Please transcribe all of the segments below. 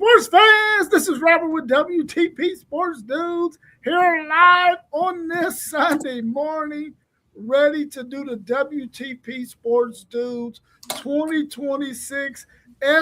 sports fans. This is Robert with WTP Sports Dudes here live on this Sunday morning, ready to do the WTP Sports Dudes 2026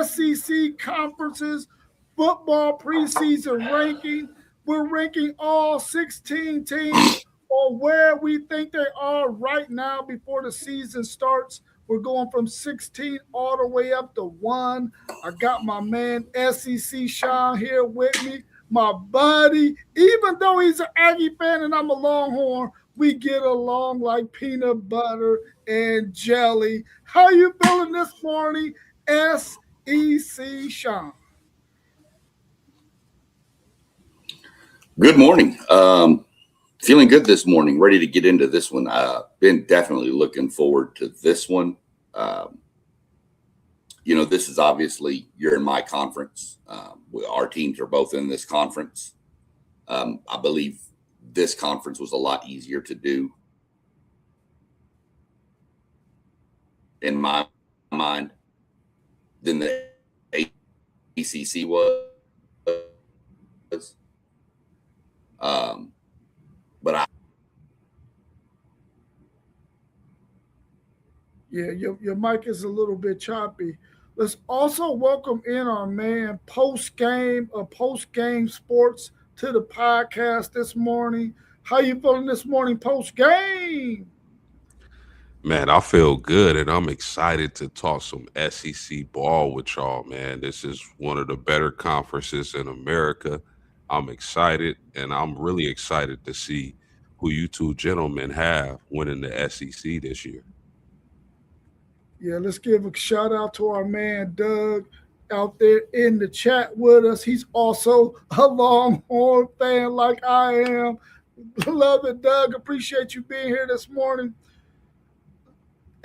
SEC Conferences football preseason ranking. We're ranking all 16 teams on where we think they are right now before the season starts. We're going from 16 all the way up to 1. I got my man SEC Sean here with me, my buddy. Even though he's an Aggie fan and I'm a Longhorn, we get along like peanut butter and jelly. How you feeling this morning, SEC Sean? Good morning. Feeling good this morning. Ready to get into this one. Been definitely looking forward to this one. This is obviously you're in my conference. Our teams are both in this conference. I believe this conference was a lot easier to do in my mind than the ACC was. But your mic is a little bit choppy. Let's also welcome in our man post game sports to the podcast this morning. How you feeling this morning post game? Man, I feel good, and I'm excited to talk some SEC ball with y'all, man. This is one of the better conferences in America. I'm excited, and I'm really excited to see who you two gentlemen have winning the SEC this year. Yeah, let's give a shout out to our man Doug out there in the chat with us. He's also a Longhorn fan like I am. Love it, Doug. Appreciate you being here this morning.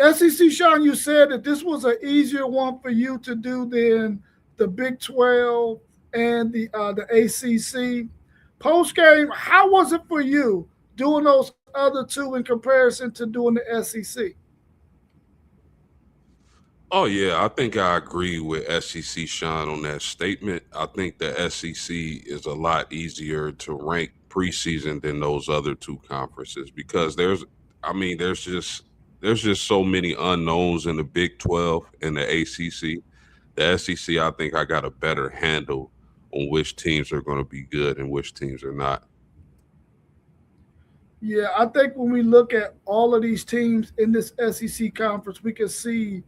SEC Sean, you said that this was an easier one for you to do than the Big 12 and the ACC. Post game, how was it for you doing those other two in comparison to doing the SEC? Oh, yeah, I think I agree with SEC Sean on that statement. I think the SEC is a lot easier to rank preseason than those other two conferences because there's just so many unknowns in the Big 12 and the ACC. The SEC, I think I got a better handle on which teams are going to be good and which teams are not. Yeah, I think when we look at all of these teams in this SEC conference, we can see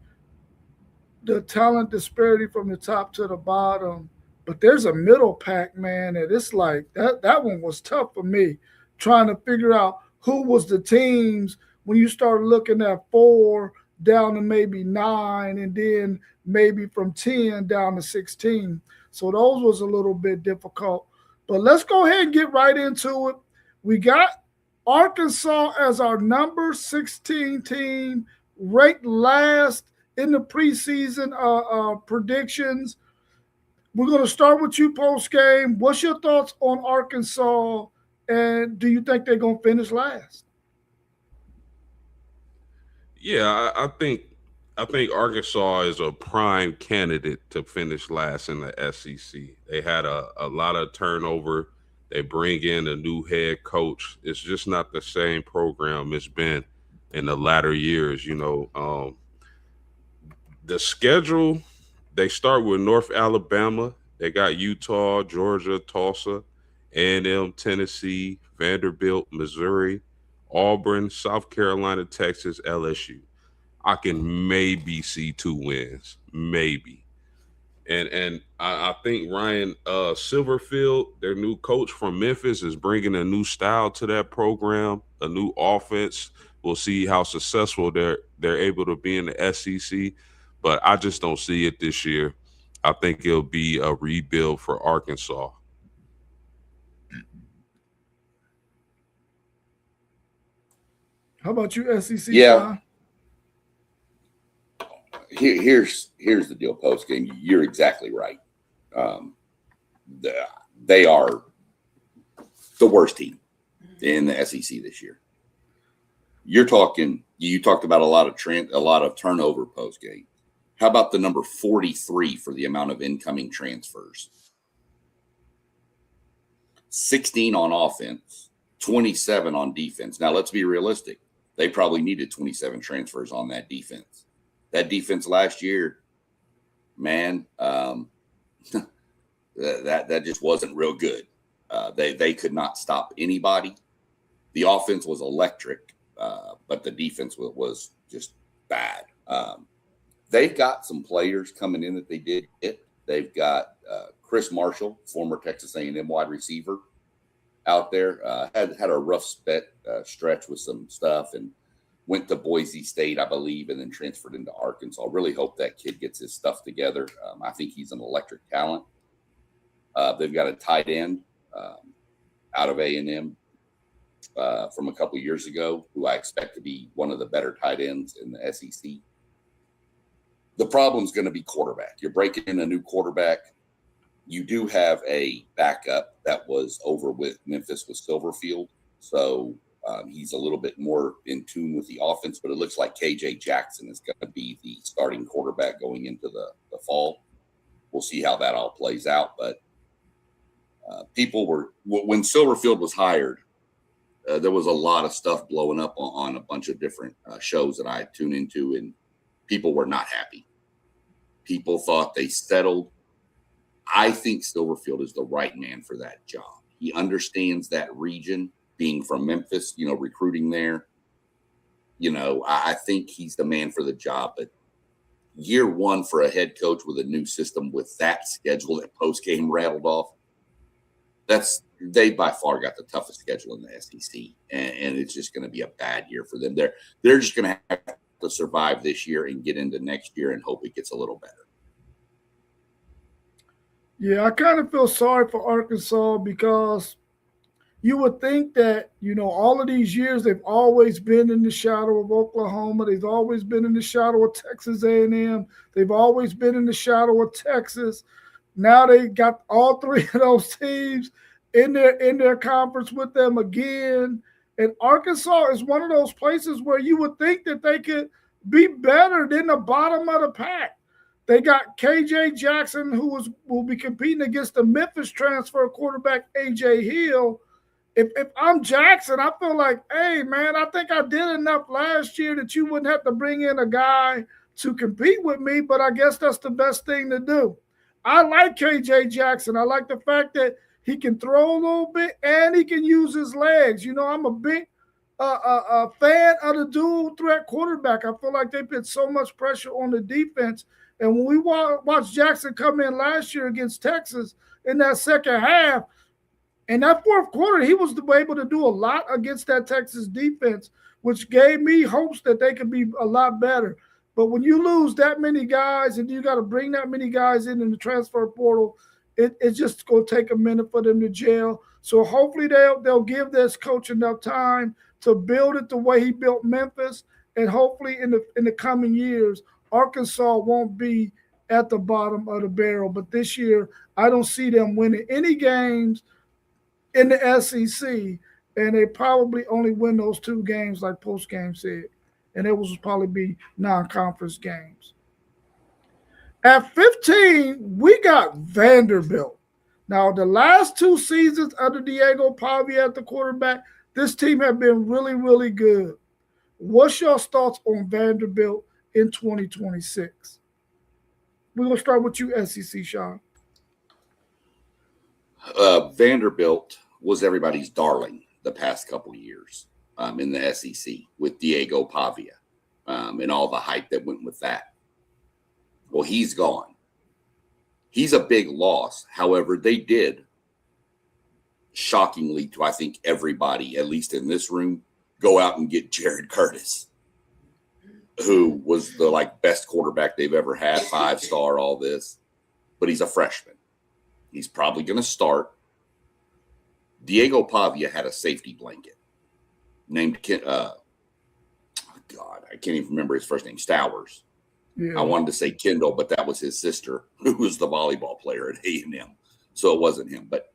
the talent disparity from the top to the bottom. But there's a middle pack, man, and it's like that one was tough for me, trying to figure out who was the teams when you start looking at 4 down to maybe 9, and then maybe from 10 down to 16. So those was a little bit difficult. But let's go ahead and get right into it. We got Arkansas as our number 16 team, ranked last in the preseason predictions. We're going to start with you post game. What's your thoughts on Arkansas, and do you think they're going to finish last? Yeah, I think Arkansas is a prime candidate to finish last in the SEC. They had a lot of turnover. They bring in a new head coach. It's just not the same program it's been in the latter years. The schedule, they start with North Alabama. They got Utah, Georgia, Tulsa, A&M, Tennessee, Vanderbilt, Missouri, Auburn, South Carolina, Texas, LSU. I can maybe see 2 wins, maybe. And I think Ryan Silverfield, their new coach from Memphis, is bringing a new style to that program, a new offense. We'll see how successful they're able to be in the SEC, but I just don't see it this year. I think it'll be a rebuild for Arkansas. How about you, SEC? yeah, here's the deal. Post game, you're exactly right. They are the worst team in the SEC this year. You talked about a lot of turnover post game. How about the number 43 for the amount of incoming transfers? 16 on offense, 27 on defense. Now, let's be realistic. They probably needed 27 transfers on that defense. That defense last year, man, that just wasn't real good. They could not stop anybody. The offense was electric, but the defense was just bad. They've got some players coming in that they did get. They've got Chris Marshall, former Texas A&M wide receiver, out there. Had a rough stretch with some stuff and went to Boise State, I believe, and then transferred into Arkansas. Really hope that kid gets his stuff together. I think he's an electric talent. They've got a tight end out of A&M from a couple years ago, who I expect to be one of the better tight ends in the SEC. The problem's going to be quarterback. You're breaking in a new quarterback. You do have a backup that was over with Memphis with Silverfield, so he's a little bit more in tune with the offense, but it looks like KJ Jackson is going to be the starting quarterback going into the fall. We'll see how that all plays out, but people were, when Silverfield was hired, there was a lot of stuff blowing up on a bunch of different shows that I tune into, and people were not happy. People thought they settled. I think Silverfield is the right man for that job. He understands that region, being from Memphis, recruiting there. I think he's the man for the job. But year one for a head coach with a new system with that schedule that post-game rattled off, they by far got the toughest schedule in the SEC, and it's just going to be a bad year for them. They're just going to have to survive this year and get into next year and hope it gets a little better. Yeah, I kind of feel sorry for Arkansas because you would think that, all of these years they've always been in the shadow of Oklahoma. They've always been in the shadow of Texas A&M. They've always been in the shadow of Texas. Now they got all three of those teams in their conference with them again. And Arkansas is one of those places where you would think that they could be better than the bottom of the pack. They got KJ Jackson, who will be competing against the Memphis transfer quarterback A.J. Hill. If I'm Jackson, I feel like, hey, man, I think I did enough last year that you wouldn't have to bring in a guy to compete with me, but I guess that's the best thing to do. I like KJ Jackson. I like the fact that he can throw a little bit and he can use his legs. I'm a big fan of the dual threat quarterback. I feel like they put so much pressure on the defense. And when we watched Jackson come in last year against Texas in that second half, in that fourth quarter, he was able to do a lot against that Texas defense, which gave me hopes that they could be a lot better. But when you lose that many guys and you got to bring that many guys in the transfer portal, it's just going to take a minute for them to gel. So hopefully they'll give this coach enough time to build it the way he built Memphis, and hopefully in the coming years, Arkansas won't be at the bottom of the barrel. But this year, I don't see them winning any games in the SEC, and they probably only win those two games like post-game said. And it will probably be non-conference games. At 15, we got Vanderbilt. Now, the last two seasons under Diego Pavia at the quarterback, this team have been really, really good. What's your thoughts on Vanderbilt in 2026? We're going to start with you, SEC, Sean. Vanderbilt was everybody's darling the past couple of years in the SEC with Diego Pavia and all the hype that went with that. Well, he's gone. He's a big loss. However, they did, shockingly to I think everybody, at least in this room, go out and get Jared Curtis, who was the best quarterback they've ever had, 5-star, all this. But he's a freshman. He's probably going to start. Diego Pavia had a safety blanket named I can't even remember his first name, Stowers. Yeah. I wanted to say Kendall, but that was his sister, who was the volleyball player at A&M. So it wasn't him. But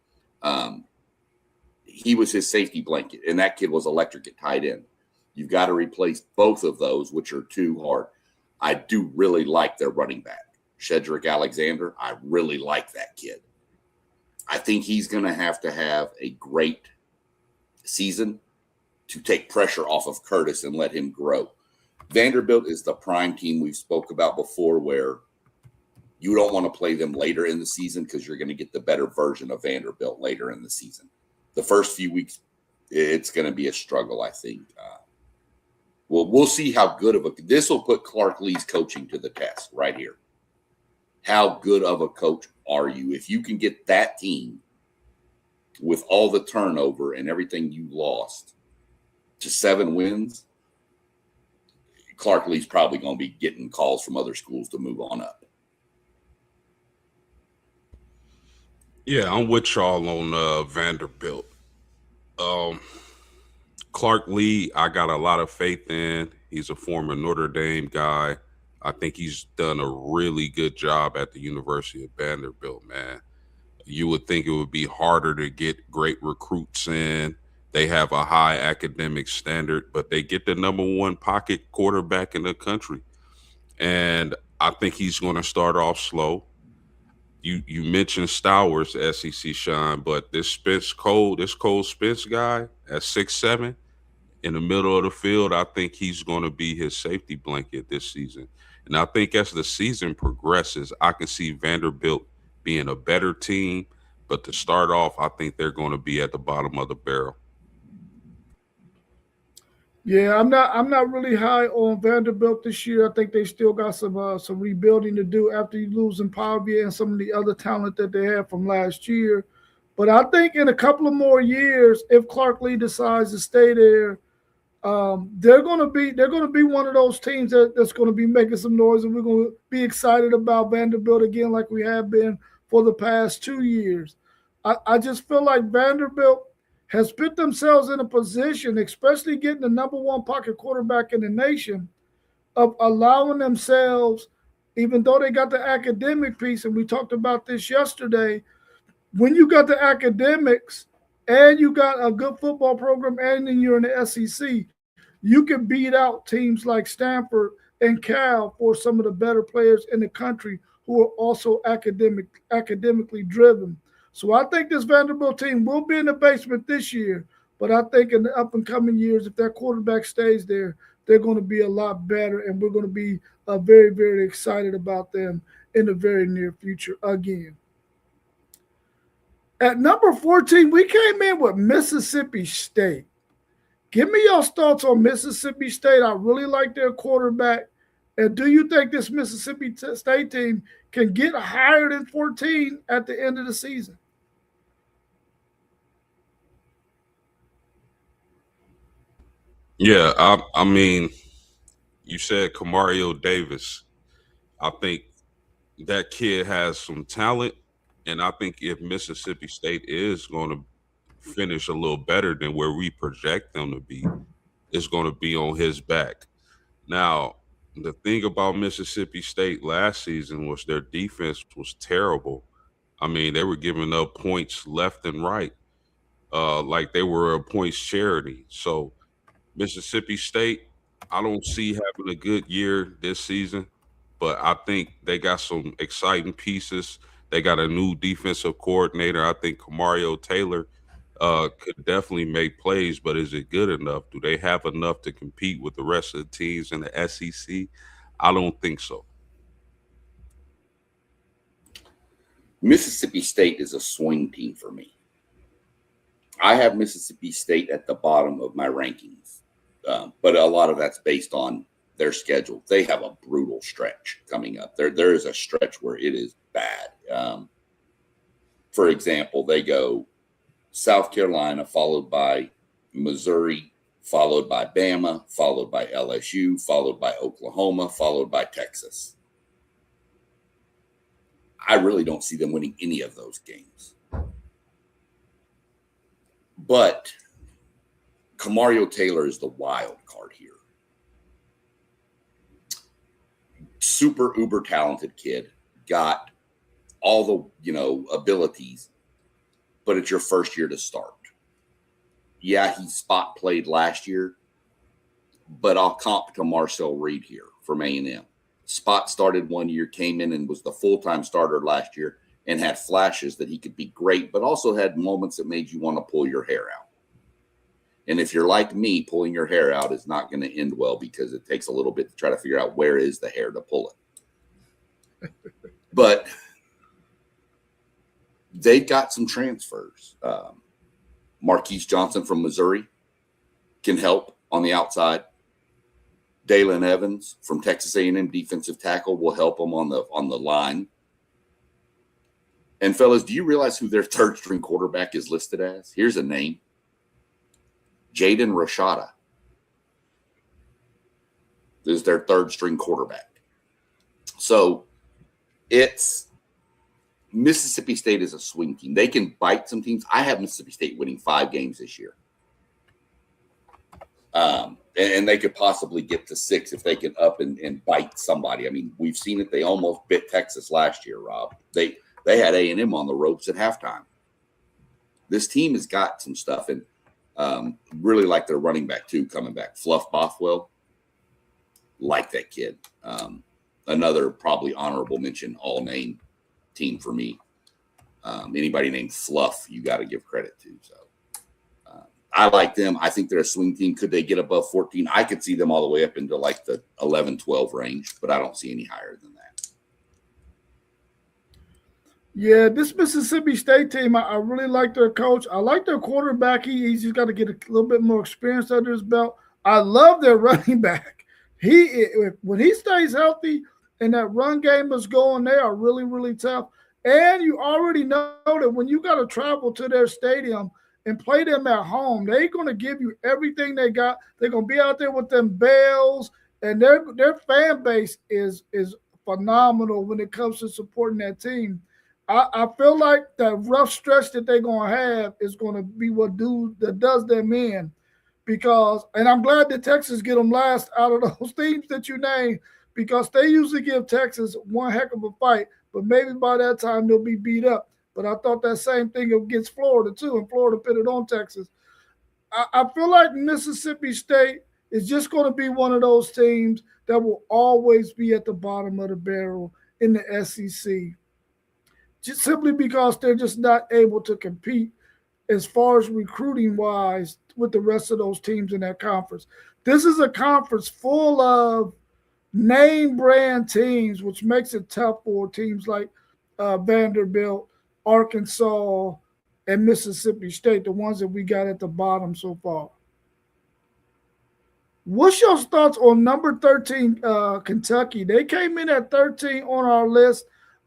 he was his safety blanket, and that kid was electric at tight end. You've got to replace both of those, which are too hard. I do really like their running back, Shedrick Alexander. I really like that kid. I think he's going to have a great season to take pressure off of Curtis and let him grow. Vanderbilt is the prime team we've spoke about before, where you don't want to play them later in the season because you're going to get the better version of Vanderbilt later in the season. The first few weeks, it's going to be a struggle, I think. We'll see how good of this will put Clark Lee's coaching to the test right here. How good of a coach are you? If you can get that team with all the turnover and everything you lost to 7 wins, Clark Lee's probably going to be getting calls from other schools to move on up. Yeah, I'm with y'all on Vanderbilt. Clark Lee, I got a lot of faith in. He's a former Notre Dame guy. I think he's done a really good job at the University of Vanderbilt, man. You would think it would be harder to get great recruits in. They have a high academic standard, but they get the number 1 pocket quarterback in the country. And I think he's going to start off slow. You mentioned Stowers, SEC Sean, but this Cole Spence guy at 6'7", in the middle of the field, I think he's going to be his safety blanket this season. And I think as the season progresses, I can see Vanderbilt being a better team. But to start off, I think they're going to be at the bottom of the barrel. Yeah, I'm not really high on Vanderbilt this year. I think they still got some rebuilding to do after you losing Pavia and some of the other talent that they had from last year. But I think in a couple of more years, if Clark Lee decides to stay there, they're going to be one of those teams that's going to be making some noise, and we're going to be excited about Vanderbilt again, like we have been for the past 2 years. I just feel like Vanderbilt has put themselves in a position, especially getting the number 1 pocket quarterback in the nation, of allowing themselves, even though they got the academic piece, and we talked about this yesterday, when you got the academics and you got a good football program and then you're in the SEC, you can beat out teams like Stanford and Cal for some of the better players in the country who are also academically driven. So I think this Vanderbilt team will be in the basement this year, but I think in the up and coming years, if their quarterback stays there, they're going to be a lot better, and we're going to be very, very excited about them in the very near future again. At number 14, we came in with Mississippi State. Give me your thoughts on Mississippi State. I really like their quarterback. And do you think this Mississippi State team can get higher than 14 at the end of the season? Yeah, I mean, you said Kamario Davis. I think that kid has some talent, and I think if Mississippi State is going to finish a little better than where we project them to be, it's going to be on his back. Now, the thing about Mississippi State last season was their defense was terrible. I mean, they were giving up points left and right, like they were a points charity. So Mississippi State, I don't see having a good year this season, but I think they got some exciting pieces. They got a new defensive coordinator. I think Kamario Taylor could definitely make plays, but is it good enough? Do they have enough to compete with the rest of the teams in the SEC? I don't think so. Mississippi State is a swing team for me. I have Mississippi State at the bottom of my rankings, but a lot of that's based on their schedule. They have a brutal stretch coming up. There is a stretch where it is bad. For example, they go South Carolina, followed by Missouri, followed by Bama, followed by LSU, followed by Oklahoma, followed by Texas. I really don't see them winning any of those games. But Kamario Taylor is the wild card here. Super uber talented kid, got all the abilities, but it's your first year to start. Yeah, he spot played last year, but I'll comp to Marcel Reed here from A&M. Spot started 1 year, came in and was the full-time starter last year, and had flashes that he could be great, but also had moments that made you want to pull your hair out. And if you're like me, pulling your hair out is not going to end well because it takes a little bit to try to figure out where is the hair to pull it. But they got some transfers. Marquise Johnson from Missouri can help on the outside. Dalen Evans from Texas A&M defensive tackle will help them on the line. And fellas, do you realize who their third string quarterback is listed as? Here's a name. Jaden Rashada. This is their third string quarterback. So it's Mississippi State is a swing team. They can bite some teams. I have Mississippi State winning 5 games this year. And they could possibly get to 6 if they can up and bite somebody. I mean, we've seen it. They almost bit Texas last year, Rob. They had A&M on the ropes at halftime. This team has got some stuff, and really like their running back, too, coming back. Fluff Bothwell, like that kid. Another probably honorable mention, all-name team for me. Anybody named Fluff, you got to give credit to. So I like them. I think they're a swing team. Could they get above 14? I could see them all the way up into like the 11, 12 range, but I don't see any higher than that. Yeah, this Mississippi State team, I really like their coach. I like their quarterback. He's got to get a little bit more experience under his belt. I love their running back. When he stays healthy and that run game is going, they are really, really tough. And you already know that when you got to travel to their stadium and play them at home, they're going to give you everything they got. They're going to be out there with them bells, and their fan base is phenomenal when it comes to supporting that team. I feel like that rough stretch that they're going to have is going to be what does them in, because, and I'm glad that Texas get them last out of those teams that you named, because they usually give Texas one heck of a fight, but maybe by that time they'll be beat up. But I thought that same thing against Florida too, and Florida pitted on Texas. I feel like Mississippi State is just going to be one of those teams that will always be at the bottom of the barrel in the SEC. Just simply because they're just not able to compete as far as recruiting wise with the rest of those teams in that conference. This is a conference full of name brand teams, which makes it tough for teams like Vanderbilt, Arkansas, and Mississippi State, the ones that we got at the bottom so far. What's your thoughts on number 13, Kentucky? They came in at 13 on our list.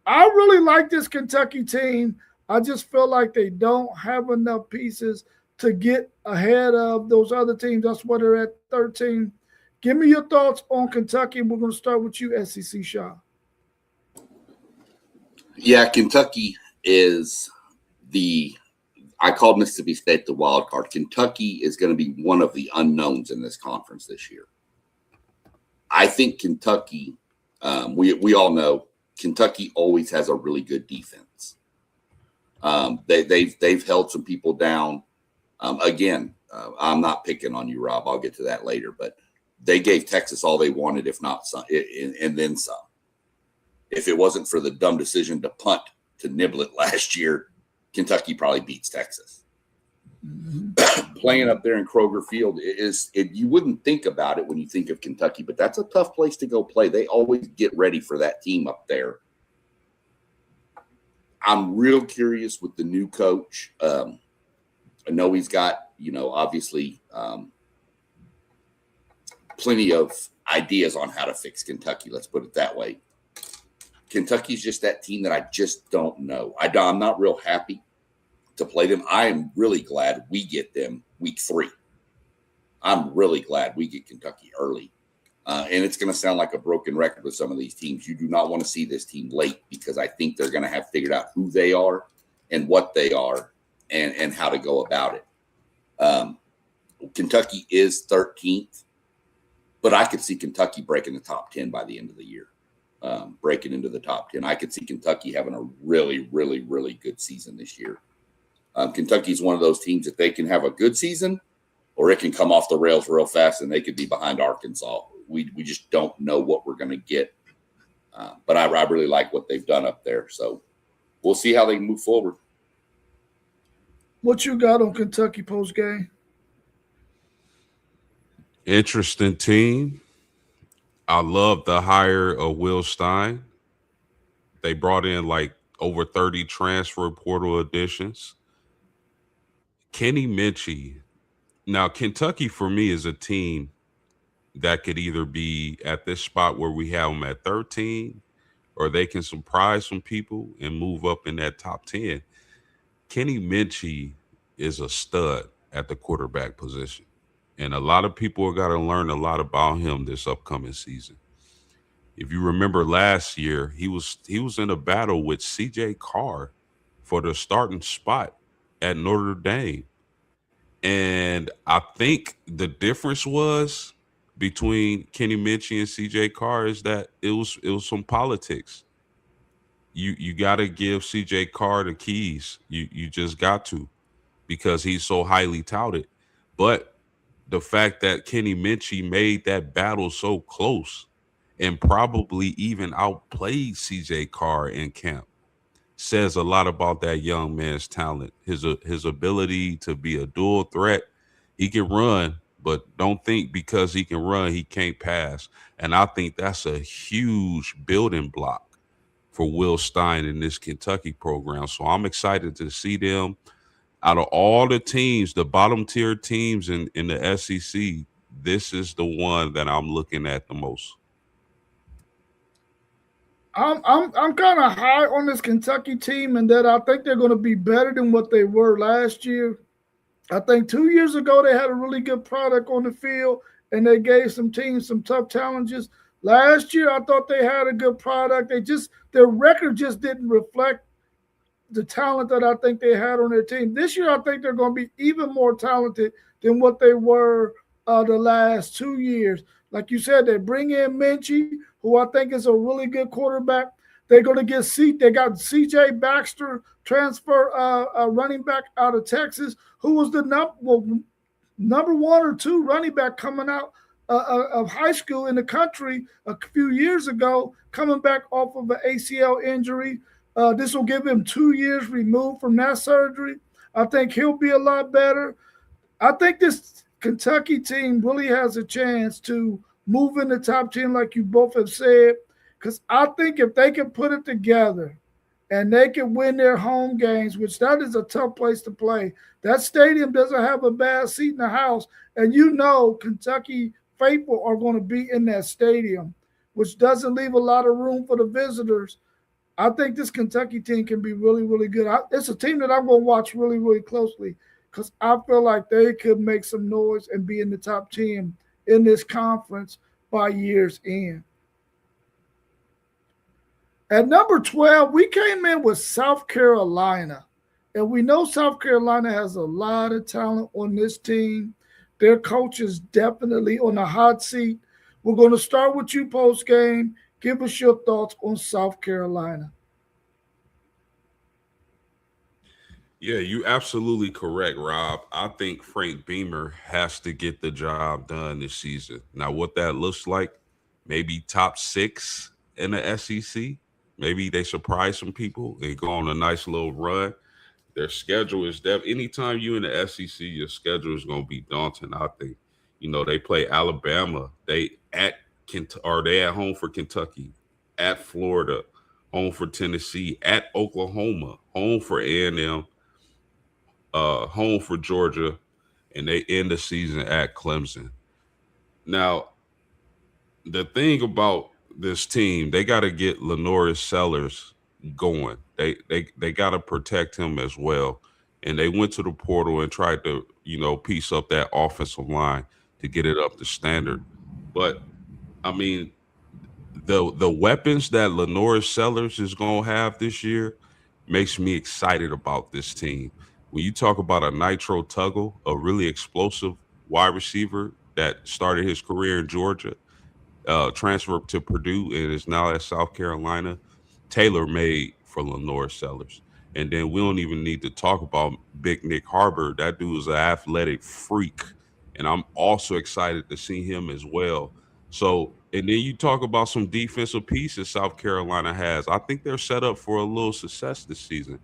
I really like this Kentucky team. I just feel like they don't have enough pieces to get ahead of those other teams. That's why they're at 13. Give me your thoughts on Kentucky. We're going to start with you, SEC Shaw. Yeah, Kentucky is I called Mississippi State the wild card. Kentucky is going to be one of the unknowns in this conference this year. I think Kentucky, we all know, Kentucky always has a really good defense. They've held some people down. Again, I'm not picking on you, Rob. I'll get to that later. But they gave Texas all they wanted, if not some, and then some. If it wasn't for the dumb decision to punt to nibble it last year, Kentucky probably beats Texas. Mm-hmm. Playing up there in Kroger Field you wouldn't think about it when you think of Kentucky, but that's a tough place to go play. They always get ready for that team up there. I'm real curious with the new coach. I know he's got, obviously plenty of ideas on how to fix Kentucky. Let's put it that way. Kentucky's just that team that I just don't know. I'm not real happy to play them. I am really glad we get them week 3. I'm really glad we get Kentucky early. And it's going to sound like a broken record with some of these teams. You do not want to see this team late, because I think they're going to have figured out who they are and what they are and how to go about it. Kentucky is 13th, but I could see Kentucky breaking the top 10 by the end of the year. Breaking into the top 10. I could see Kentucky having a really, really, really good season this year. Kentucky is one of those teams that they can have a good season, or it can come off the rails real fast and they could be behind Arkansas. We just don't know what we're going to get. But I really like what they've done up there. So we'll see how they move forward. What you got on Kentucky post game? Interesting team. I love the hire of Will Stein. They brought in like over 30 transfer portal additions. Kenny Minchie. Now, Kentucky for me is a team that could either be at this spot where we have them at 13, or they can surprise some people and move up in that top 10. Kenny Minchie is a stud at the quarterback position. And a lot of people are going to learn a lot about him this upcoming season. If you remember last year, he was in a battle with CJ Carr for the starting spot at Notre Dame. And I think the difference was between Kenny Minchie and CJ Carr is that it was some politics. You got to give CJ Carr the keys. You just got to, because he's so highly touted. But the fact that Kenny Minchie made that battle so close and probably even outplayed CJ Carr in camp says a lot about that young man's talent, his ability to be a dual threat. He can run, but don't think because he can run he can't pass. And I think that's a huge building block for Will Stein in this Kentucky program. So I'm excited to see them. Out of all the teams, the bottom tier teams in the SEC, this is the one that I'm looking at the most. I'm kind of high on this Kentucky team, and that I think they're going to be better than what they were last year. I think 2 years ago they had a really good product on the field, and they gave some teams some tough challenges. Last year, I thought they had a good product. Their record just didn't reflect the talent that I think they had on their team. This year, I think they're going to be even more talented than what they were the last 2 years. Like you said, they bring in Minchie, who I think is a really good quarterback. They're going to get They got C.J. Baxter, transfer running back out of Texas, who was the number one or two running back coming out of high school in the country a few years ago, coming back off of an ACL injury. This will give him 2 years removed from that surgery. I think he'll be a lot better. I think this Kentucky team really has a chance to move in the top 10, like you both have said, because I think if they can put it together and they can win their home games, which that is a tough place to play. That stadium doesn't have a bad seat in the house, and Kentucky faithful are going to be in that stadium, which doesn't leave a lot of room for the visitors. I think this Kentucky team can be really, really good. It's a team that I'm going to watch really, really closely because I feel like they could make some noise and be in the top 10 in this conference by year's end. At number 12, we came in with South Carolina. And we know South Carolina has a lot of talent on this team. Their coach is definitely on the hot seat. We're going to start with you post game. Give us your thoughts on South Carolina. Yeah, you absolutely correct, Rob. I think Frank Beamer has to get the job done this season. Now, what that looks like, maybe top six in the SEC. Maybe they surprise some people. They go on a nice little run. Their schedule is anytime you in the SEC, your schedule is going to be daunting. I think, they play Alabama. They at home for Kentucky, at Florida, home for Tennessee, at Oklahoma, home for A&M, home for Georgia, and they end the season at Clemson. Now, the thing about this team, they got to get Lenoris Sellers going. They got to protect him as well. And they went to the portal and tried to, piece up that offensive line to get it up to standard. But I mean, the weapons that Lenoris Sellers is gonna have this year makes me excited about this team. When you talk about a Nitro Tuggle, a really explosive wide receiver that started his career in Georgia, transferred to Purdue and is now at South Carolina, tailor made for Lenore Sellers. And then we don't even need to talk about Big Nick Harbor. That dude is an athletic freak. And I'm also excited to see him as well. So, and then you talk about some defensive pieces South Carolina has. I think they're set up for a little success this season.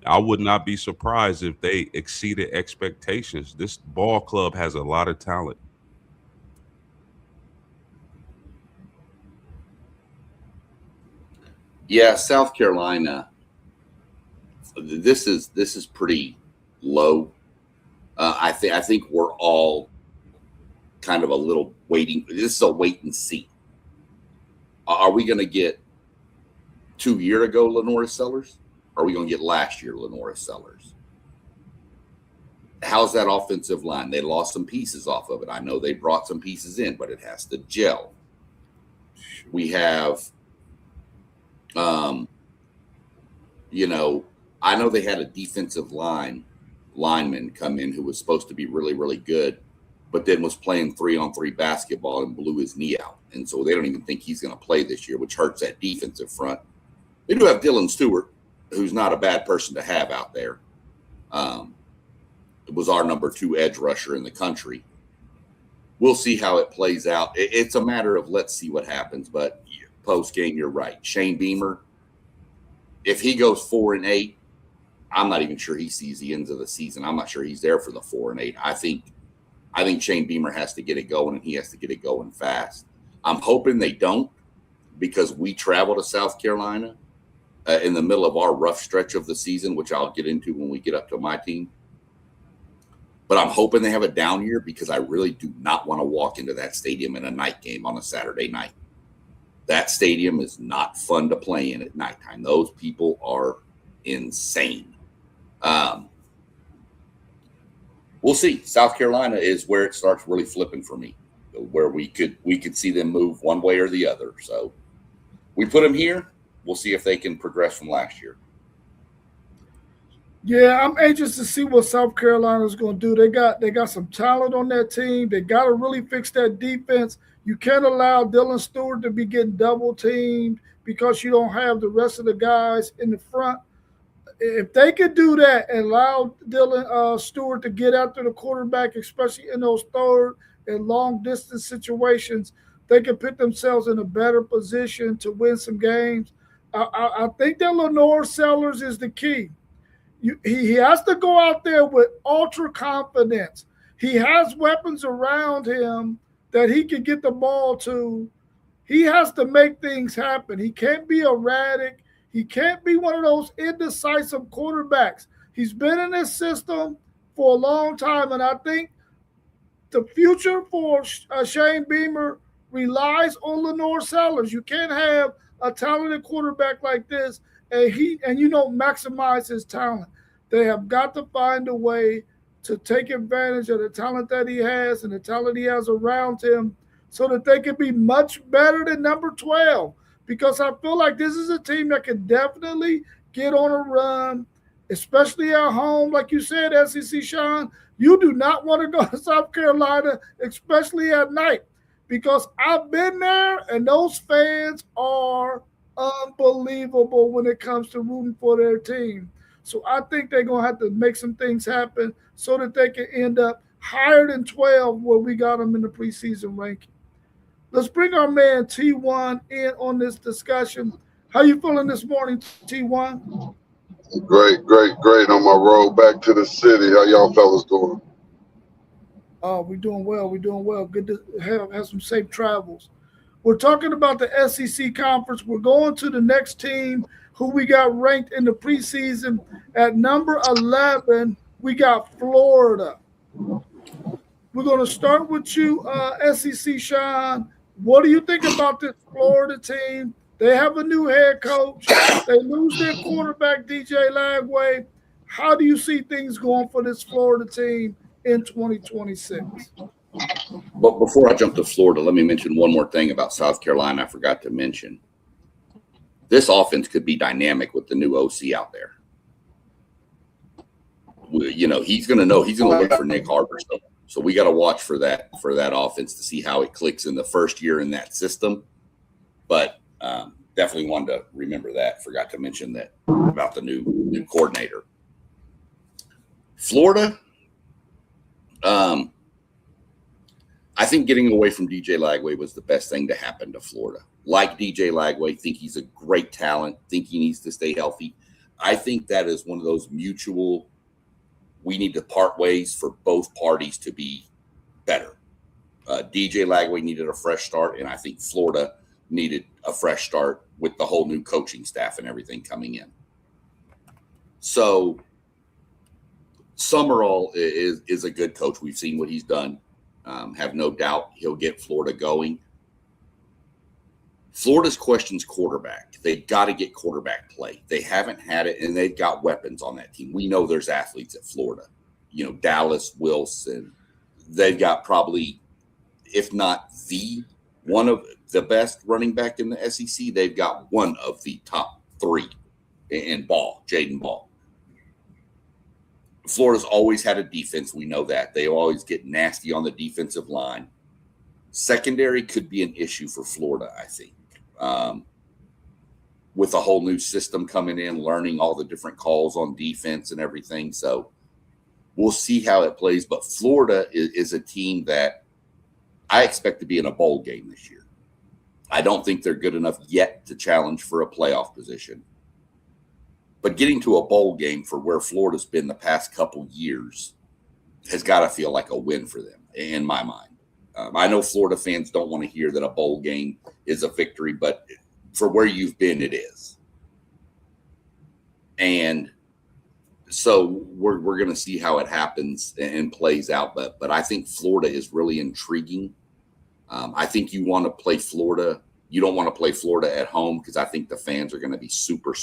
I would not be surprised if they exceeded expectations. This ball club has a lot of talent. Yeah, South Carolina. This is pretty low. I think we're all kind of a little waiting. This is a wait and see. Are we going to get 2 year ago Lenora Sellers? Or are we going to get last year Lenora Sellers? How's that offensive line? They lost some pieces off of it. I know they brought some pieces in, but it has to gel. We have, I know they had a defensive lineman come in who was supposed to be really, really good, but then was playing 3-on-3 basketball and blew his knee out. And so they don't even think he's going to play this year, which hurts that defensive front. They do have Dylan Stewart, who's not a bad person to have out there. It was our number 2 edge rusher in the country. We'll see how it plays out. It's a matter of let's see what happens. But post game, you're right. Shane Beamer, if he goes 4-8, I'm not even sure he sees the ends of the season. I'm not sure he's there for the 4-8. I think Shane Beamer has to get it going, and he has to get it going fast. I'm hoping they don't, because we travel to South Carolina in the middle of our rough stretch of the season, which I'll get into when we get up to my team. But I'm hoping they have a down year, because I really do not want to walk into that stadium in a night game on a Saturday night. That stadium is not fun to play in at nighttime. Those people are insane. We'll see. South Carolina is where it starts really flipping for me, where we could see them move one way or the other. So we put them here. We'll see if they can progress from last year. Yeah, I'm anxious to see what South Carolina is going to do. They got some talent on that team. They got to really fix that defense. You can't allow Dylan Stewart to be getting double teamed because you don't have the rest of the guys in the front. If they could do that and allow Dylan Stewart to get after the quarterback, especially in those third and long distance situations, they can put themselves in a better position to win some games. I think that Lenore Sellers is the key. He has to go out there with ultra confidence. He has weapons around him that he can get the ball to. He has to make things happen. He can't be erratic. He can't be one of those indecisive quarterbacks. He's been in this system for a long time, and I think the future for Shane Beamer relies on Lenore Sellers. You can't have a talented quarterback like this and you don't maximize his talent. They have got to find a way to take advantage of the talent that he has and the talent he has around him so that they can be much better than number 12. Because I feel like this is a team that can definitely get on a run, especially at home. Like you said, SEC Sean, you do not want to go to South Carolina, especially at night, because I've been there and those fans are unbelievable when it comes to rooting for their team. So I think they're going to have to make some things happen so that they can end up higher than 12 where we got them in the preseason ranking. Let's bring our man T1 in on this discussion. How you feeling this morning, T1? Great on my road back to the city. How y'all fellas doing? We're doing well. Good to have some safe travels. We're talking about the SEC conference. We're going to the next team who we got ranked in the preseason at number 11. We got Florida. We're going to start with you, SEC Sean. What do you think about this Florida team? They have a new head coach. They lose their quarterback, DJ Lagway. How do you see things going for this Florida team in 2026? But before I jump to Florida, let me mention one more thing about South Carolina I forgot to mention. This offense could be dynamic with the new OC out there. He's going to know. He's going to look for Nick Harbor. So we got to watch for that offense to see how it clicks in the first year in that system. But definitely wanted to remember that. Forgot to mention that about the new coordinator. Florida, I think getting away from DJ Lagway was the best thing to happen to Florida. Like DJ Lagway, think he's a great talent, think he needs to stay healthy. I think that is one of those mutual, we need to part ways for both parties to be better. DJ Lagway needed a fresh start, and I think Florida needed a fresh start with the whole new coaching staff and everything coming in. So Summerall is a good coach. We've seen what he's done. Have no doubt he'll get Florida going. Florida's question's quarterback. They've got to get quarterback play. They haven't had it, and they've got weapons on that team. We know there's athletes at Florida. You know, Dallas, Wilson. They've got probably, if not the one of the best running back in the SEC, they've got one of the top three in Ball, Jaden Ball. Florida's always had a defense. We know that. They always get nasty on the defensive line. Secondary could be an issue for Florida, I think. With a whole new system coming in, learning all the different calls on defense and everything. So we'll see how it plays. But Florida is a team that I expect to be in a bowl game this year. I don't think they're good enough yet to challenge for a playoff position. But getting to a bowl game for where Florida's been the past couple years has got to feel like a win for them, in my mind. I know Florida fans don't want to hear that a bowl game is a victory, but for where you've been, it is. And so we're going to see how it happens and plays out. But I think Florida is really intriguing. I think you want to play Florida. You don't want to play Florida at home because I think the fans are going to be super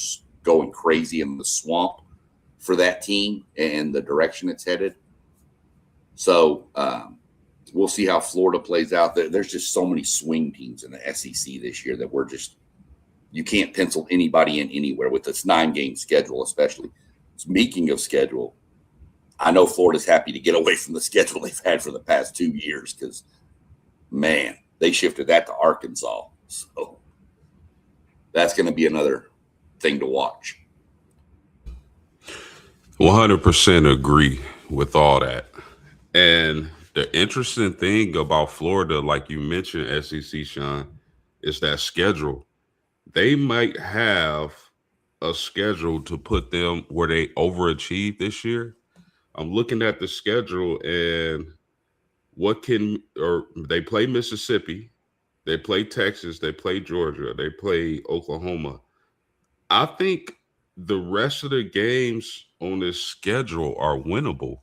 going crazy in the swamp for that team and the direction it's headed. So we'll see how Florida plays out. There's just so many swing teams in the SEC this year that you can't pencil anybody in anywhere with this 9-game schedule, especially. Speaking of schedule, I know Florida's happy to get away from the schedule they've had for the past 2 years because, man, they shifted that to Arkansas. So that's going to be another thing to watch. 100% agree with all that. And the interesting thing about Florida, like you mentioned, SEC, Sean, is that schedule. They might have a schedule to put them where they overachieve this year. I'm looking at the schedule and they play Mississippi, they play Texas, they play Georgia, they play Oklahoma. I think the rest of the games on this schedule are winnable.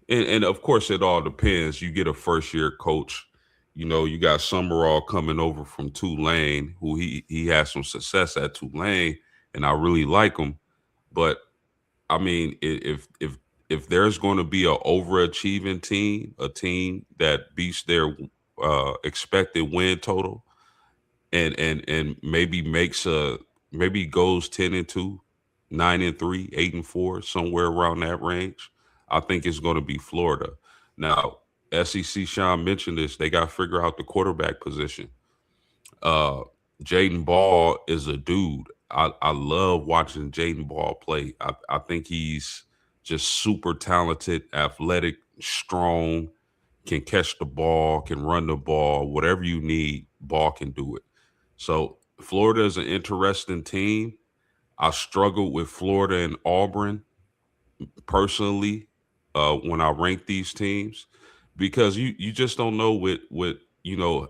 And of course, it all depends. You get a first-year coach. You know, you got Summerall coming over from Tulane, who he has some success at Tulane, and I really like him. But I mean, if there's going to be an overachieving team, a team that beats their expected win total, and maybe maybe goes 10-2, 9-3, 8-4, somewhere around that range, I think it's going to be Florida. Now, SEC, Sean mentioned this. They got to figure out the quarterback position. Jaden Ball is a dude. I love watching Jaden Ball play. I think he's just super talented, athletic, strong, can catch the ball, can run the ball, whatever you need, Ball can do it. So Florida is an interesting team. I struggled with Florida and Auburn personally when I rank these teams because you just don't know with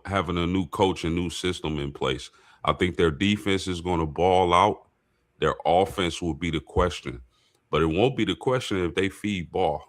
having a new coach and new system in place. I think their defense is going to ball out. Their offense will be the question, but it won't be the question if they feed Ball.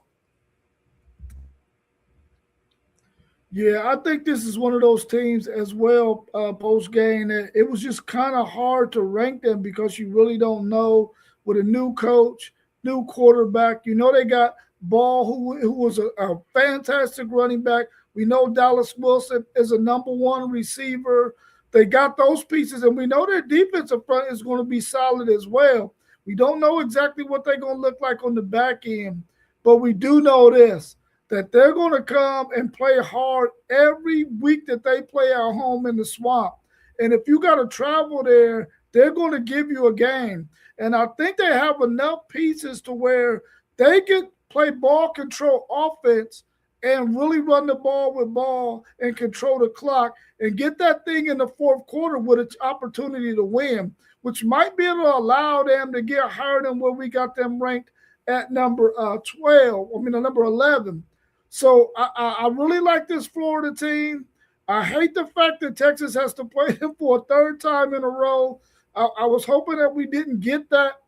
Yeah, I think this is one of those teams as well, post game, that it was just kind of hard to rank them because you really don't know with a new coach, new quarterback. You know, they got Ball, who was a fantastic running back. We know Dallas Wilson is a number one receiver. They got those pieces, and we know their defensive front is going to be solid as well. We don't know exactly what they're going to look like on the back end, but we do know this, that they're going to come and play hard every week that they play at home in the swamp. And if you got to travel there, they're going to give you a game. And I think they have enough pieces to where they can play ball control offense and really run the ball and control the clock and get that thing in the fourth quarter with an opportunity to win, which might be able to allow them to get higher than where we got them ranked at number 12. I mean, number 11. So I really like this Florida team. I hate the fact that Texas has to play them for a third time in a row. I was hoping that we didn't get that,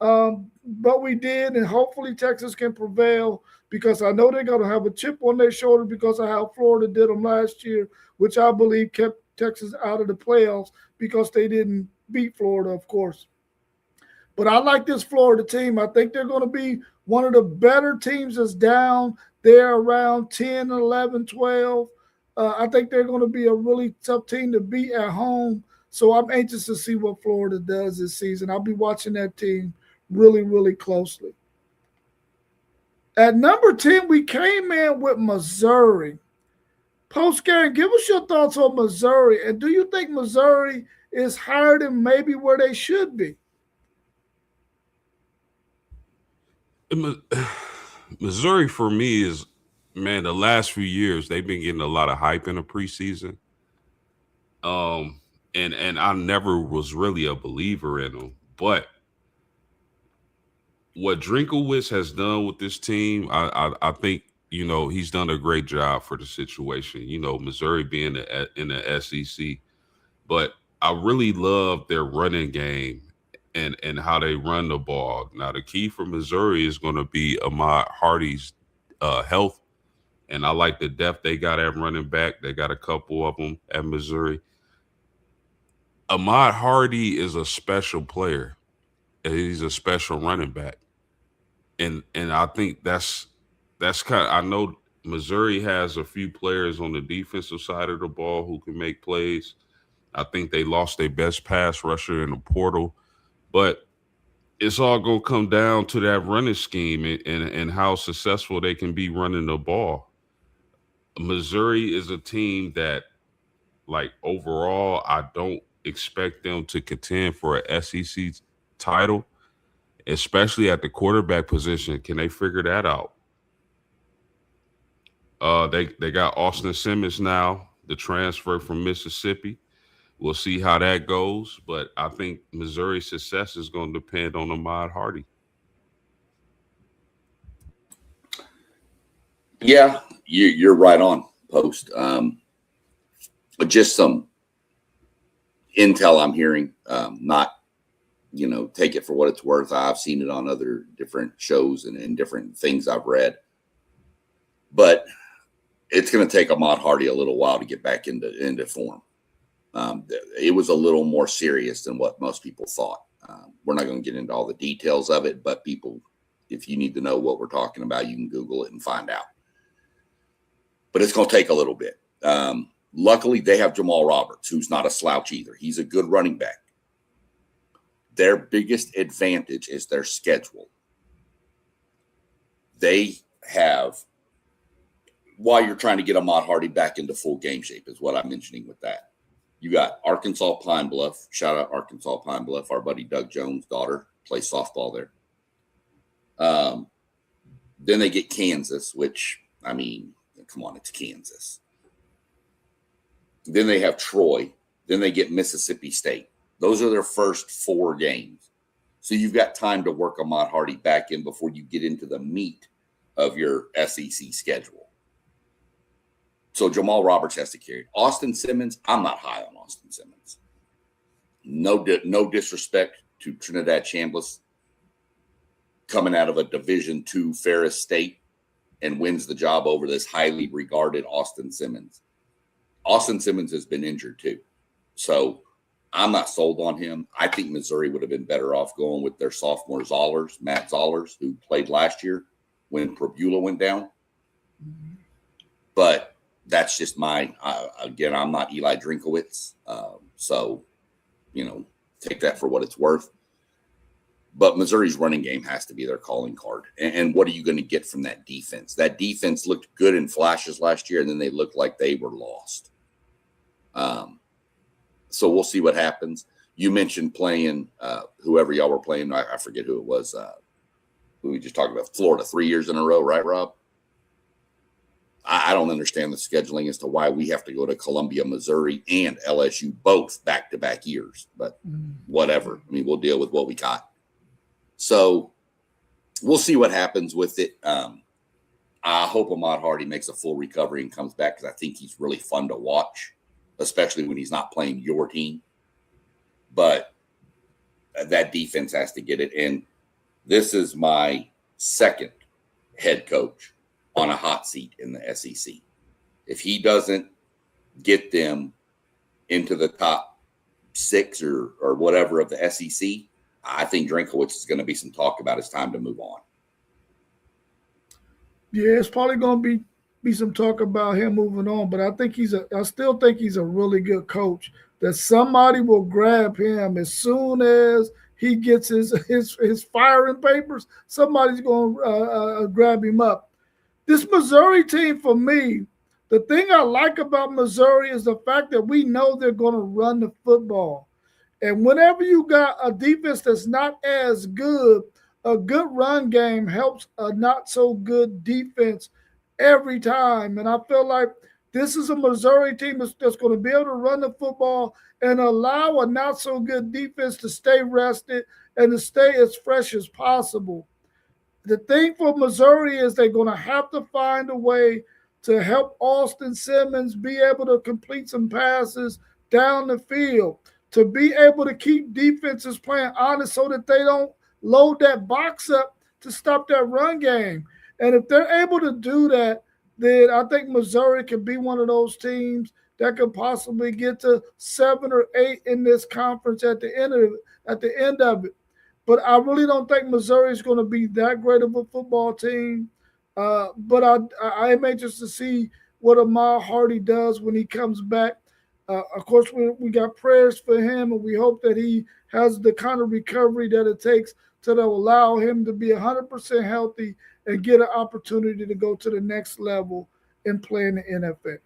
but we did, and hopefully Texas can prevail because I know they're going to have a chip on their shoulder because of how Florida did them last year, which I believe kept Texas out of the playoffs because they didn't beat Florida, of course. But I like this Florida team. I think they're going to be one of the better teams that's down there around 10, 11, 12. I think they're going to be a really tough team to beat at home. So I'm anxious to see what Florida does this season. I'll be watching that team really, really closely. At number 10, we came in with Missouri. Post-game, give us your thoughts on Missouri. And do you think Missouri is higher than maybe where they should be? Missouri for me is, man, the last few years they've been getting a lot of hype in the preseason. And I never was really a believer in them, but what Drinkowitz has done with this team, I think he's done a great job for the situation. Missouri being in the SEC, but I really love their running game and how they run the ball. Now the key for Missouri is going to be Ahmad Hardy's health, and I like the depth they got at running back. They got a couple of them at Missouri. Ahmad Hardy is a special player. He's a special running back. And I think that's kind of, I know Missouri has a few players on the defensive side of the ball who can make plays. I think they lost their best pass rusher in the portal, but it's all going to come down to that running scheme and how successful they can be running the ball. Missouri is a team that, like, overall, I don't expect them to contend for a SEC title, especially at the quarterback position. Can they figure that out? They got Austin Simmons now, the transfer from Mississippi. We'll see how that goes, but I think Missouri's success is going to depend on Ahmad Hardy. Yeah, you're right on, Post. But just some intel I'm hearing, not take it for what it's worth. I've seen it on other different shows and different things I've read. But it's going to take Ahmad Hardy a little while to get back into form. It was a little more serious than what most people thought. We're not going to get into all the details of it, but people, if you need to know what we're talking about, you can Google it and find out. But it's going to take a little bit. Luckily, they have Jamal Roberts, who's not a slouch either. He's a good running back. Their biggest advantage is their schedule. They have, while you're trying to get Ahmad Hardy back into full game shape, is what I'm mentioning with that. You got Arkansas Pine Bluff. Shout out Arkansas Pine Bluff. Our buddy Doug Jones' daughter plays softball there. Then they get Kansas, which, I mean, come on, it's Kansas. Then they have Troy. Then they get Mississippi State. Those are their first 4 games. So you've got time to work Ahmad Hardy back in before you get into the meat of your SEC schedule. So Jamal Roberts has to carry it. Austin Simmons, I'm not high on Austin Simmons. No disrespect to Trinidad Chambliss, coming out of a Division II Ferris State and wins the job over this highly regarded Austin Simmons. Austin Simmons has been injured too. So I'm not sold on him. I think Missouri would have been better off going with their sophomore Zollers, Matt Zollers, who played last year when Prabula went down. But that's just my, again, I'm not Eli Drinkowitz. So, take that for what it's worth. But Missouri's running game has to be their calling card. And what are you going to get from that defense? That defense looked good in flashes last year, and then they looked like they were lost. So we'll see what happens. You mentioned playing whoever y'all were playing. I forget who it was. Who we just talked about. Florida 3 years in a row, right, Rob? I don't understand the scheduling as to why we have to go to Columbia, Missouri, and LSU both back-to-back years. But whatever. I mean, we'll deal with what we got. So we'll see what happens with it. I hope Ahmad Hardy makes a full recovery and comes back because I think he's really fun to watch, especially when he's not playing your team. But that defense has to get it. And this is my second head coach on a hot seat in the SEC. If he doesn't get them into the top 6 or whatever of the SEC, I think Drinkowitz is going to be some talk about it's time to move on. Yeah, it's probably going to be some talk about him moving on, but I still think he's a really good coach. That somebody will grab him as soon as he gets his firing papers. Somebody's going to grab him up. This Missouri team, for me, the thing I like about Missouri is the fact that we know they're going to run the football. And whenever you got a defense that's not as good, a good run game helps a not so good defense every time. And I feel like this is a Missouri team that's going to be able to run the football and allow a not so good defense to stay rested and to stay as fresh as possible. The thing for Missouri is they're going to have to find a way to help Austin Simmons be able to complete some passes down the field, to be able to keep defenses playing honest so that they don't load that box up to stop that run game. And if they're able to do that, then I think Missouri can be one of those teams that could possibly get to 7 or 8 in this conference at the end of it. But I really don't think Missouri is going to be that great of a football team. But I am anxious to see what Ahmad Hardy does when he comes back. Of course, we got prayers for him, and we hope that he has the kind of recovery that it takes to allow him to be 100% healthy and get an opportunity to go to the next level and play in the NFL.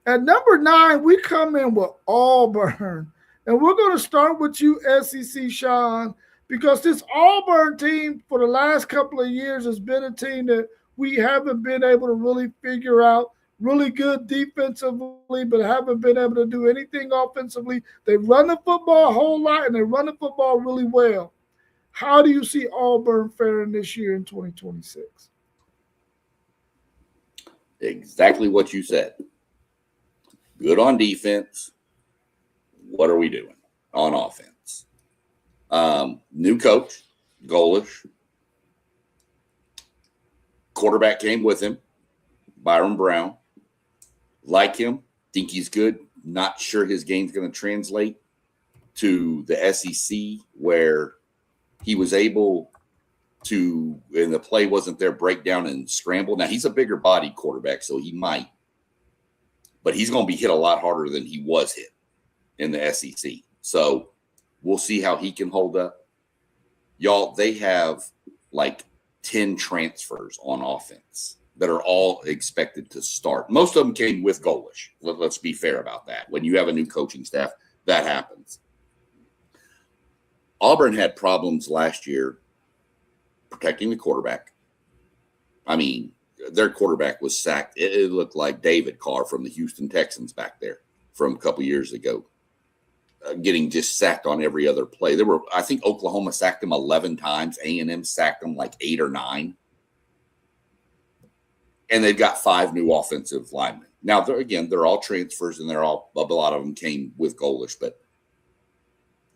At number 9, we come in with Auburn. And we're going to start with you, SEC Sean, because this Auburn team for the last couple of years has been a team that we haven't been able to really figure out. Really good defensively, but haven't been able to do anything offensively. They run the football a whole lot, and they run the football really well. How do you see Auburn faring this year in 2026? Exactly what you said. Good on defense. What are we doing on offense? New coach, Golish. Quarterback came with him, Byron Brown. Like him, think he's good. Not sure his game's going to translate to the SEC where he was able to, and the play wasn't there, break down and scramble. Now, he's a bigger body quarterback, so he might. But he's going to be hit a lot harder than he was hit in the SEC. So we'll see how he can hold up. Y'all, they have like 10 transfers on offense that are all expected to start. Most of them came with Golish. Let's be fair about that. When you have a new coaching staff, that happens. Auburn had problems last year protecting the quarterback. I mean, their quarterback was sacked. It looked like David Carr from the Houston Texans back there from a couple years ago, getting just sacked on every other play. I think Oklahoma sacked him 11 times. A&M sacked him like 8 or 9. And they've got 5 new offensive linemen. Now, they're all transfers, and a lot of them came with Golish. But,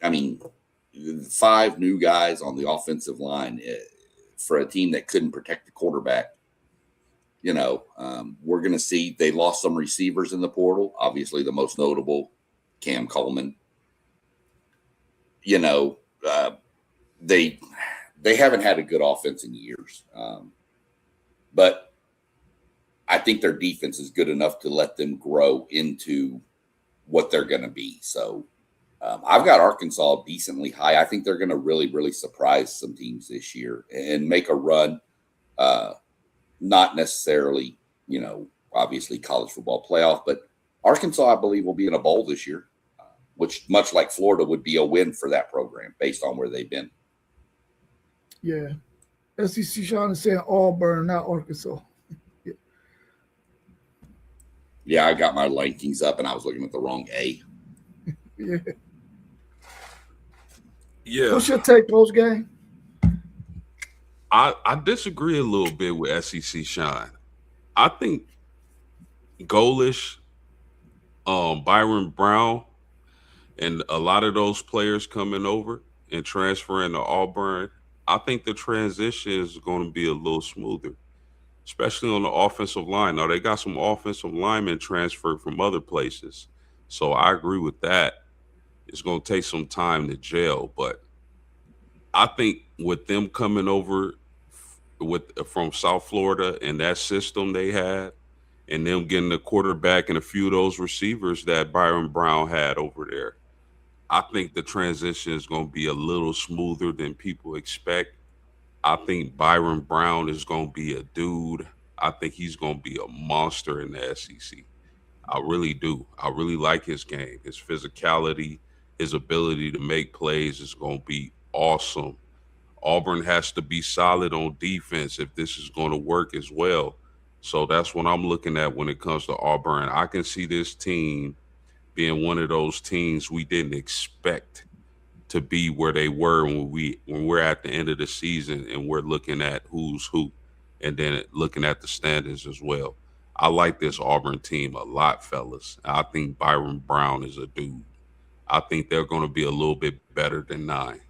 I mean, 5 new guys on the offensive line for a team that couldn't protect the quarterback. We're going to see they lost some receivers in the portal. Obviously, the most notable, Cam Coleman. They haven't had a good offense in years. But I think their defense is good enough to let them grow into what they're going to be. So I've got Arkansas decently high. I think they're going to really, really surprise some teams this year and make a run. Not necessarily, obviously college football playoff, but Arkansas, I believe, will be in a bowl this year, which much like Florida would be a win for that program based on where they've been. Yeah. SEC Sean is saying Auburn, not Arkansas. Yeah, I got my rankings up and I was looking at the wrong A. Yeah. Yeah, What's your take post game? I disagree a little bit with SEC Shine. I think Golish, Byron Brown, and a lot of those players coming over and transferring to Auburn, I think the transition is going to be a little smoother, especially on the offensive line. Now they got some offensive linemen transferred from other places, so I agree with that. It's going to take some time to gel, but I think with them coming over with from South Florida and that system they had, and them getting the quarterback and a few of those receivers that Byron Brown had over there, I think the transition is going to be a little smoother than people expect. I think Byron Brown is going to be a dude. I think he's going to be a monster in the SEC. I really do. I really like his game. His physicality, his ability to make plays is going to be awesome. Auburn has to be solid on defense if this is going to work as well. So that's what I'm looking at when it comes to Auburn. I can see this team being one of those teams we didn't expect to be where they were when we're at the end of the season and we're looking at who's who and then looking at the standings as well. I like this Auburn team a lot, fellas. I think Byron Brown is a dude. I think they're going to be a little bit better than 9.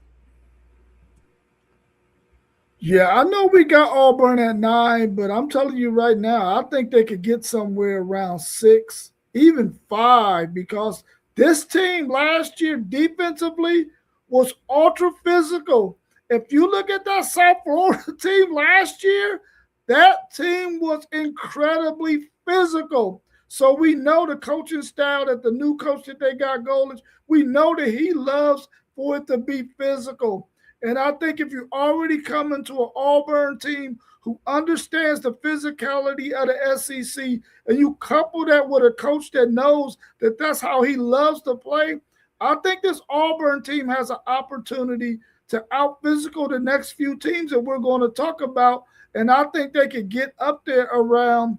Yeah, I know we got Auburn at 9, but I'm telling you right now, I think they could get somewhere around 6, even 5, because this team last year defensively was ultra physical. If you look at that South Florida team last year, that team was incredibly physical. So we know the coaching style that the new coach that they got going, we know that he loves for it to be physical. And I think if you already come into an Auburn team who understands the physicality of the SEC and you couple that with a coach that knows that that's how he loves to play, I think this Auburn team has an opportunity to out physical the next few teams that we're going to talk about. And I think they could get up there around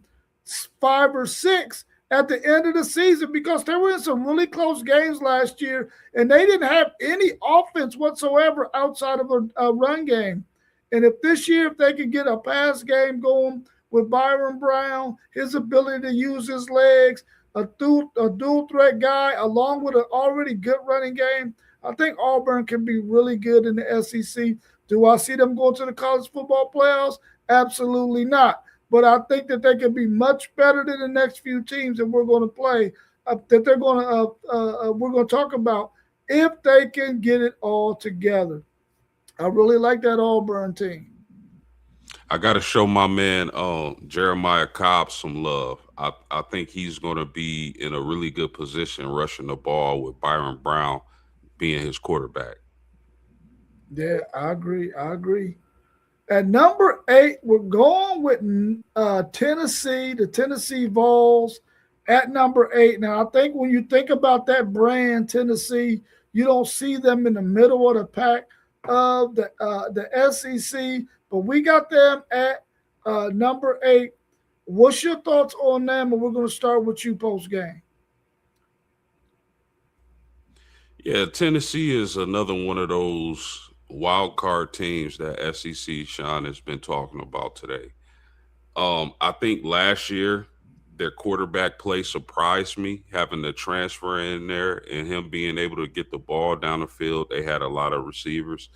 5 or 6 at the end of the season because they were in some really close games last year and they didn't have any offense whatsoever outside of a run game. And if this year, if they could get a pass game going with Byron Brown, his ability to use his legs, a dual threat guy, along with an already good running game, I think Auburn can be really good in the SEC. Do I see them going to the college football playoffs? Absolutely not. But I think that they can be much better than the next few teams that we're going to play. That they're going to we're going to talk about if they can get it all together. I really like that Auburn team. I got to show my man Jeremiah Cobb some love. I think he's going to be in a really good position rushing the ball with Byron Brown being his quarterback. Yeah, I agree. I agree. At number 8, we're going with Tennessee, the Tennessee Vols at number 8. Now, I think when you think about that brand, Tennessee, you don't see them in the middle of the pack of the SEC, but we got them at number 8. What's your thoughts on them? And we're going to start with you post game. Yeah, Tennessee is another one of those wild card teams that SEC Sean has been talking about today. I think last year their quarterback play surprised me, having the transfer in there and him being able to get the ball down the field. They had a lot of receivers,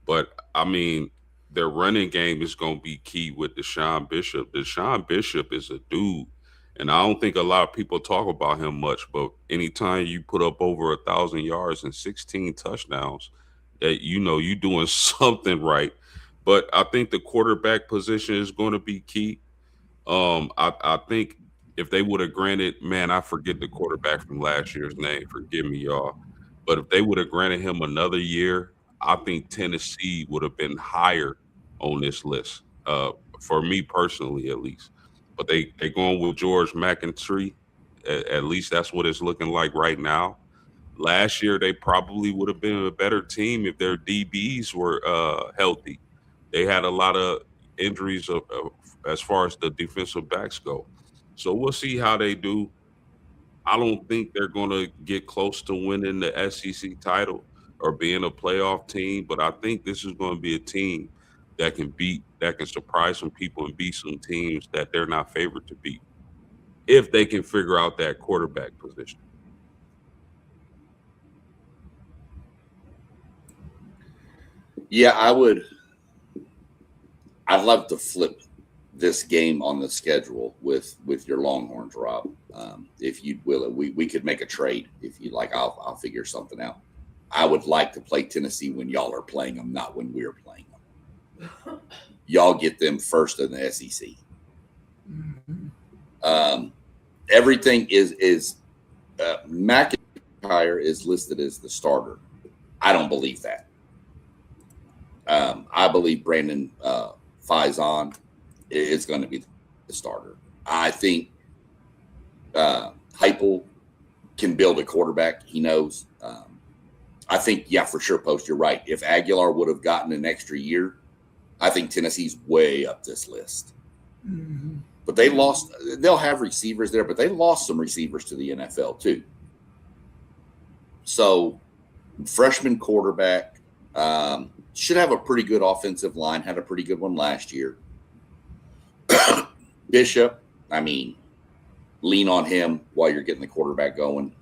but I mean, their running game is going to be key with Deshaun Bishop. Deshaun Bishop is a dude, and I don't think a lot of people talk about him much. But anytime you put up over 1,000 yards and 16 touchdowns, that you know you doing something right. But I think the quarterback position is going to be key. I think if they would have granted, man, I forget the quarterback from last year's name. Forgive me, y'all. But if they would have granted him another year, I think Tennessee would have been higher on this list. For me personally, at least. But they going with George McIntyre. At least that's what it's looking like right now. Last year, they probably would have been a better team if their DBs were healthy. They had a lot of injuries as far as the defensive backs go. So we'll see how they do. I don't think they're going to get close to winning the SEC title or being a playoff team, but I think this is going to be a team that can surprise some people and beat some teams that they're not favored to beat if they can figure out that quarterback position. Yeah, I'd love to flip this game on the schedule with your Longhorns, Rob. If you'd will it, we could make a trade if you like. I'll figure something out. I would like to play Tennessee when y'all are playing them, not when we're playing them. Y'all get them first in the SEC. Everything is McIntyre is listed as the starter. I don't believe that. I believe Brandon Faison is going to be the starter. I think Heupel can build a quarterback. He knows. I think, yeah, for sure, Post, you're right. If Aguilar would have gotten an extra year, I think Tennessee's way up this list. Mm-hmm. But they lost – they'll have receivers there, but they lost some receivers to the NFL too. So freshman quarterback should have a pretty good offensive line, had a pretty good one last year. Bishop, I mean, lean on him while you're getting the quarterback going.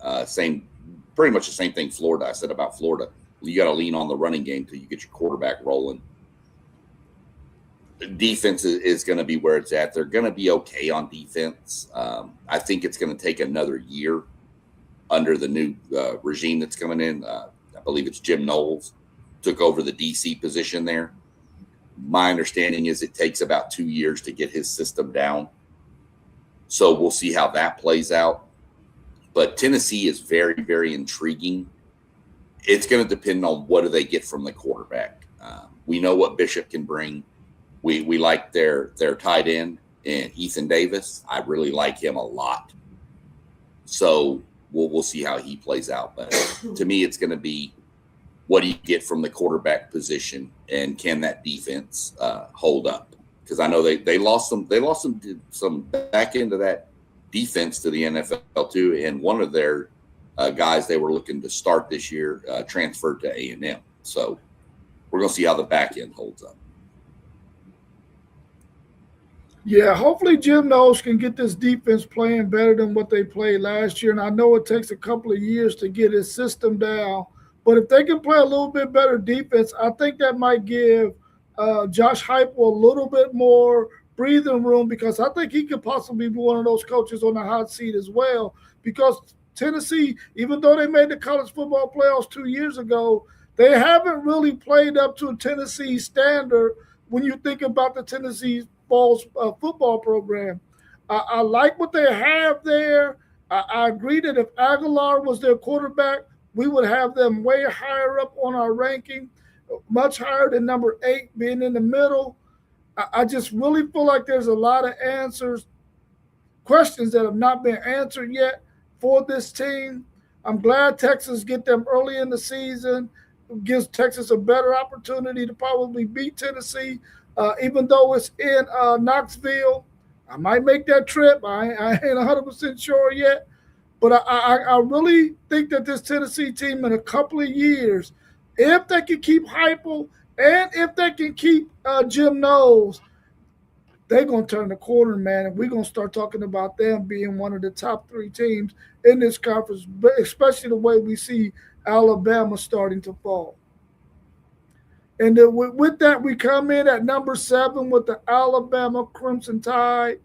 Pretty much the same thing Florida. I said about Florida. You got to lean on the running game till you get your quarterback rolling. Defense is going to be where it's at. They're going to be okay on defense. I think it's going to take another year under the new regime that's coming in. I believe it's Jim Knowles took over the DC position there. My understanding is it takes about 2 years to get his system down. So we'll see how that plays out. But Tennessee is very, very intriguing. It's going to depend on what do they get from the quarterback. We know what Bishop can bring. We like their tight end and Ethan Davis. I really like him a lot. So we'll see how he plays out. But to me, it's going to be what do you get from the quarterback position, and can that defense hold up? Because I know they lost some back end of that defense to the NFL too, and one of their guys they were looking to start this year transferred to A&M. So we're going to see how the back end holds up. Yeah, hopefully Jim Knowles can get this defense playing better than what they played last year. And I know it takes a couple of years to get his system down. But if they can play a little bit better defense, I think that might give Josh Heupel a little bit more breathing room, because I think he could possibly be one of those coaches on the hot seat as well. Because Tennessee, even though they made the college football playoffs 2 years ago, they haven't really played up to Tennessee standard when you think about the Tennessee football program. I like what they have there. I agree that if Aguilar was their quarterback, we would have them way higher up on our ranking, much higher than number 8 being in the middle. I just really feel like there's a lot of questions that have not been answered yet for this team. I'm glad Texas get them early in the season. It gives Texas a better opportunity to probably beat Tennessee, even though it's in Knoxville. I might make that trip. I ain't 100% sure yet. But I really think that this Tennessee team in a couple of years, if they can keep Heupel and if they can keep Jim Knowles, they're going to turn the corner, man. And we're going to start talking about them being one of the top 3 teams in this conference, especially the way we see Alabama starting to fall. And then with that, we come in at number 7 with the Alabama Crimson Tide.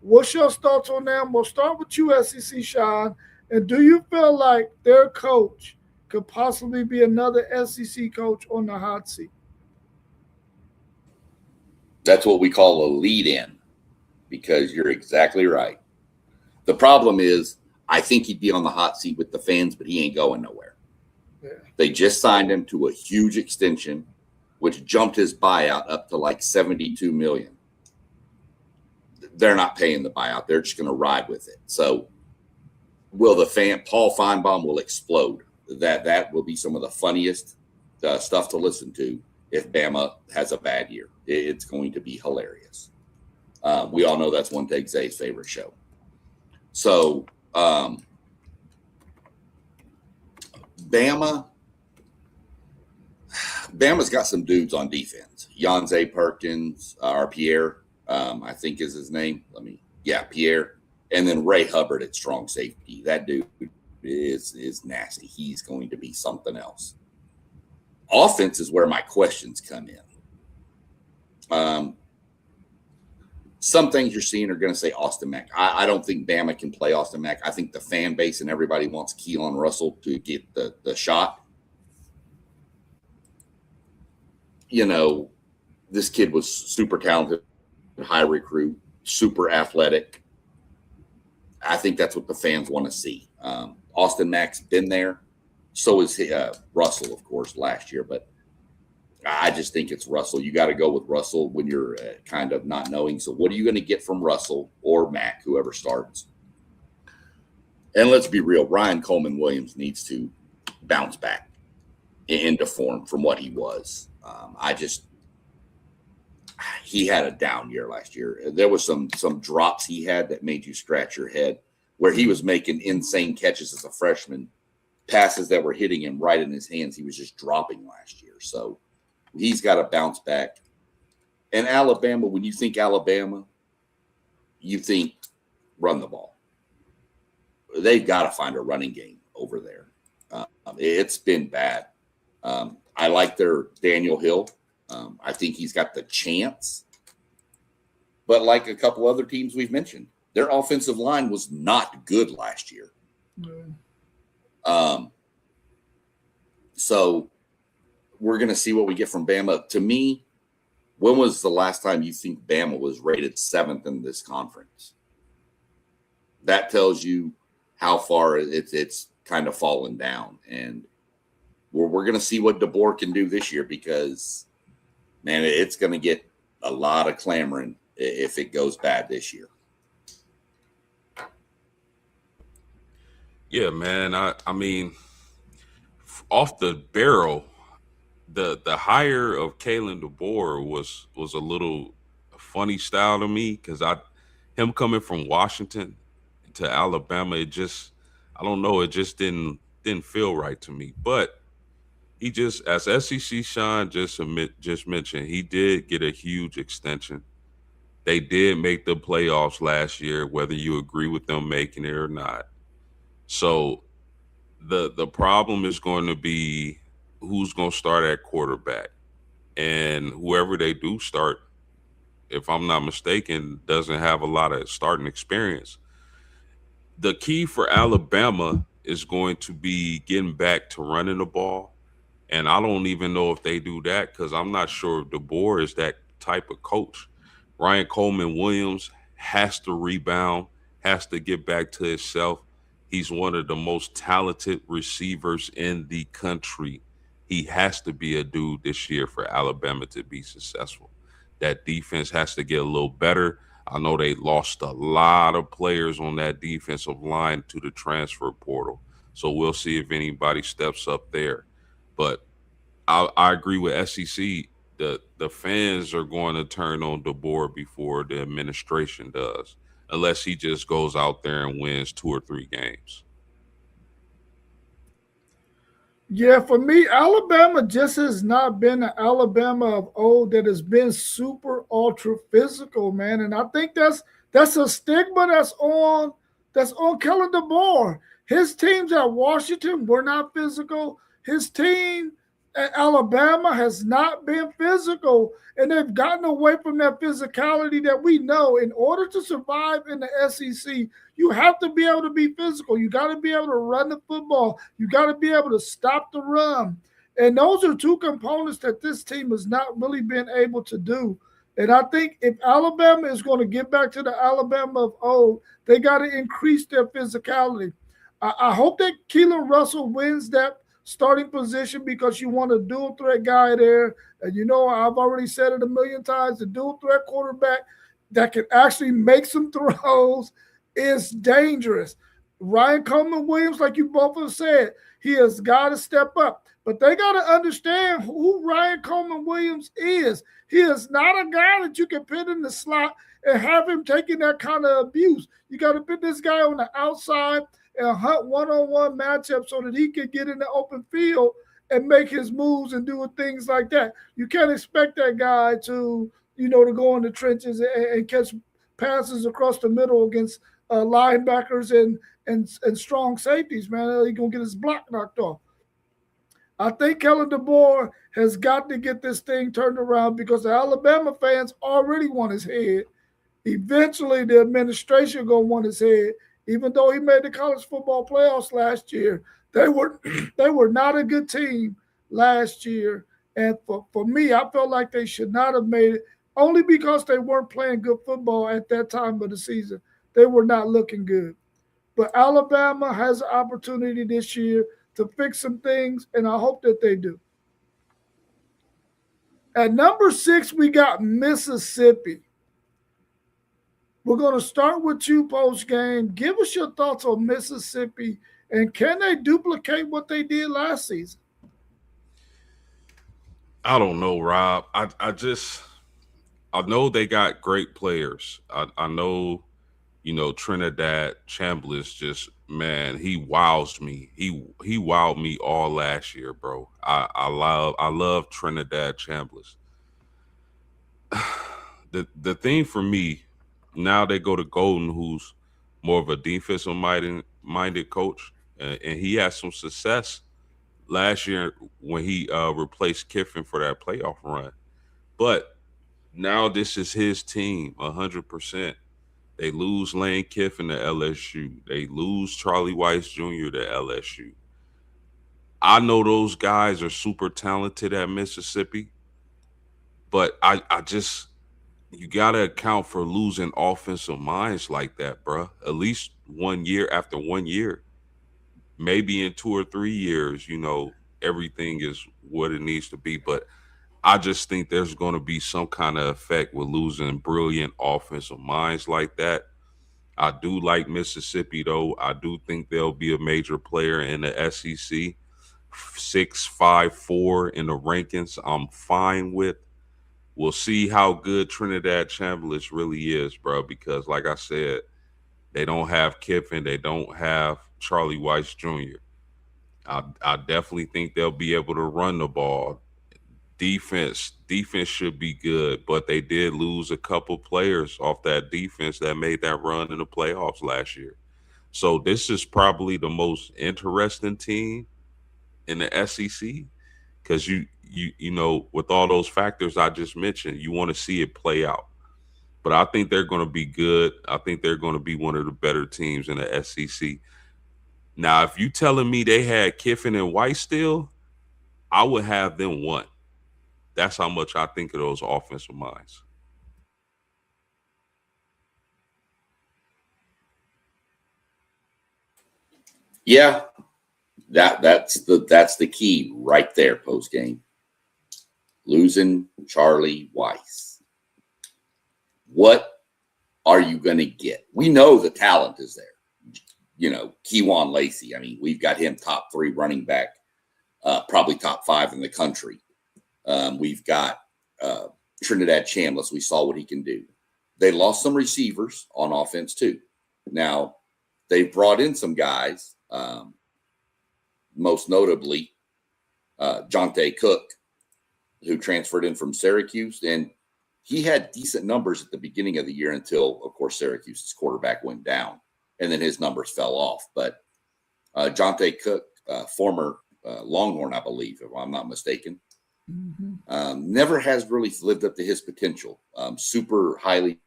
What's your thoughts on them? We'll start with you, SEC Sean. And do you feel like their coach could possibly be another SEC coach on the hot seat? That's what we call a lead-in, because you're exactly right. The problem is I think he'd be on the hot seat with the fans, but he ain't going nowhere. Yeah. They just signed him to a huge extension, which jumped his buyout up to like $72 million. They're not paying the buyout. They're just going to ride with it. So Paul Feinbaum will explode. That will be some of the funniest stuff to listen to if Bama has a bad year. It's going to be hilarious. We all know that's one Take Zay's favorite show. So Bama's got some dudes on defense. Janze Perkins, or Pierre, I think is his name. Pierre. And then Ray Hubbard at strong safety. That dude is nasty. He's going to be something else. Offense is where my questions come in. Some things you're seeing are going to say Austin Mack. I don't think Bama can play Austin Mack. I think the fan base and everybody wants Keelan Russell to get the shot. This kid was super talented, high recruit, super athletic. I think that's what the fans want to see. Austin Mack's been there. So is Russell, of course, last year. But I just think it's Russell. You got to go with Russell when you're kind of not knowing. So what are you going to get from Russell or Mack, whoever starts? And let's be real. Ryan Coleman Williams needs to bounce back into form from what he was. He had a down year last year. There was some drops he had that made you scratch your head, where he was making insane catches as a freshman, passes that were hitting him right in his hands. He was just dropping last year. So he's got to bounce back. And Alabama, when you think Alabama, you think run the ball. They've got to find a running game over there. It's been bad. I like their Daniel Hill. I think he's got the chance. But like a couple other teams we've mentioned, their offensive line was not good last year. So we're going to see what we get from Bama. To me, when was the last time you think Bama was rated 7th in this conference? That tells you how far it's kind of fallen down. And we're going to see what DeBoer can do this year, because, man, it's going to get a lot of clamoring if it goes bad this year. Yeah, man. I mean, off the barrel, the hire of Kalen DeBoer was a little funny style to me, because him coming from Washington to Alabama, it just didn't feel right to me. But he just, as SEC Sean just mentioned, he did get a huge extension. They did make the playoffs last year, whether you agree with them making it or not. So the problem is going to be who's going to start at quarterback. And whoever they do start, if I'm not mistaken, doesn't have a lot of starting experience. The key for Alabama is going to be getting back to running the ball. And I don't even know if they do that, because I'm not sure if DeBoer is that type of coach. Ryan Coleman Williams has to rebound, has to get back to himself. He's one of the most talented receivers in the country. He has to be a dude this year for Alabama to be successful. That defense has to get a little better. I know they lost a lot of players on that defensive line to the transfer portal. So we'll see if anybody steps up there. But I agree with SEC. The fans are going to turn on DeBoer before the administration does, unless he just goes out there and wins 2 or 3 games. Yeah, for me, Alabama just has not been the Alabama of old that has been super ultra physical, man. And I think that's a stigma that's on Kellen DeBoer. His teams at Washington were not physical. His team at Alabama has not been physical, and they've gotten away from that physicality that we know. In order to survive in the SEC, you have to be able to be physical. You got to be able to run the football. You got to be able to stop the run. And those are 2 components that this team has not really been able to do. And I think if Alabama is going to get back to the Alabama of old, they got to increase their physicality. I hope that Keelan Russell wins that starting position, because you want a dual threat guy there. And I've already said it a million times, the dual threat quarterback that can actually make some throws is dangerous. Ryan Coleman Williams, like you both have said, he has got to step up. But they got to understand who Ryan Coleman Williams is. He is not a guy that you can put in the slot and have him taking that kind of abuse. You got to put this guy on the outside and hunt one-on-one matchups so that he can get in the open field and make his moves and do things like that. You can't expect that guy to, to go in the trenches and catch passes across the middle against linebackers and strong safeties, man. He's going to get his block knocked off. I think Kellen DeBoer has got to get this thing turned around because the Alabama fans already want his head. Eventually, the administration going to want his head. Even though he made the college football playoffs last year, they were not a good team last year. And for me, I felt like they should not have made it only because they weren't playing good football at that time of the season. They were not looking good. But Alabama has an opportunity this year to fix some things, and I hope that they do. At number 6, we got Mississippi. We're going to start with you post-game. Give us your thoughts on Mississippi, and can they duplicate what they did last season? I don't know, Rob. I know they got great players. I know, Trinidad Chambliss just, man, he wows me. He wowed me all last year, bro. I love Trinidad Chambliss. The thing for me, now they go to Golden, who's more of a defensive minded coach, and he had some success last year when he replaced Kiffin for that playoff run. But now this is his team, 100%. They lose Lane Kiffin to LSU. They lose Charlie Weiss Jr. to LSU. I know those guys are super talented at Mississippi, but I just, you got to account for losing offensive minds like that, bro. At least 1 year after 1 year. Maybe in 2 or 3 years, everything is what it needs to be. But I just think there's going to be some kind of effect with losing brilliant offensive minds like that. I do like Mississippi, though. I do think they'll be a major player in the SEC. 6-5-4 in the rankings, I'm fine with. We'll see how good Trinidad Chambliss really is, bro, because like I said, they don't have Kiffin. They don't have Charlie Weiss Jr. I definitely think they'll be able to run the ball. Defense should be good, but they did lose a couple players off that defense that made that run in the playoffs last year. So this is probably the most interesting team in the SEC because you with all those factors I just mentioned, you want to see it play out. But I think they're going to be good. I think they're going to be one of the better teams in the SEC. Now, if you telling me they had Kiffin and White still, I would have them one. That's how much I think of those offensive minds. Yeah, that's the key right there. Post game, losing Charlie Weiss. What are you going to get? We know the talent is there. Kewan Lacey. I mean, we've got him top 3 running back, probably top 5 in the country. We've got Trinidad Chambliss. We saw what he can do. They lost some receivers on offense too. Now, they've brought in some guys, most notably Jonte Cook, who transferred in from Syracuse. And he had decent numbers at the beginning of the year until, of course, Syracuse's quarterback went down. And then his numbers fell off. But Jonte Cook, former Longhorn, I believe, if I'm not mistaken, never has really lived up to his potential. Super highly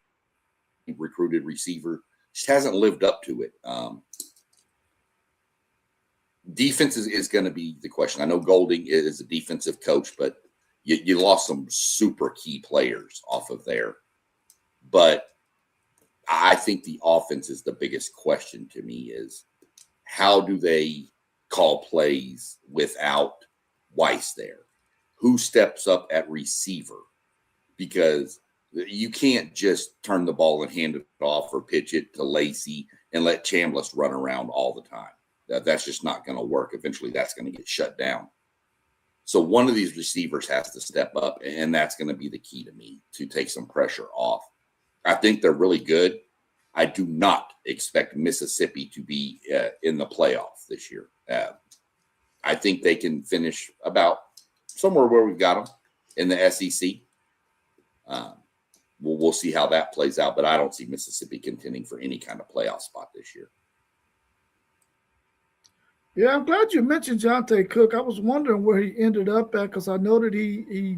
recruited receiver. Just hasn't lived up to it. Defense is going to be the question. I know Golding is a defensive coach, but you lost some super key players off of there. But I think the offense is the biggest question to me is how do they call plays without Weiss there? Who steps up at receiver? Because you can't just turn the ball and hand it off or pitch it to Lacey and let Chambliss run around all the time. That's just not going to work. Eventually, that's going to get shut down. So one of these receivers has to step up, and that's going to be the key to me to take some pressure off. I think they're really good. I do not expect Mississippi to be in the playoff this year. I think they can finish about somewhere where we've got them in the SEC. We'll see how that plays out, but I don't see Mississippi contending for any kind of playoff spot this year. Yeah, I'm glad you mentioned Jonte Cook. I was wondering where he ended up at because I know that he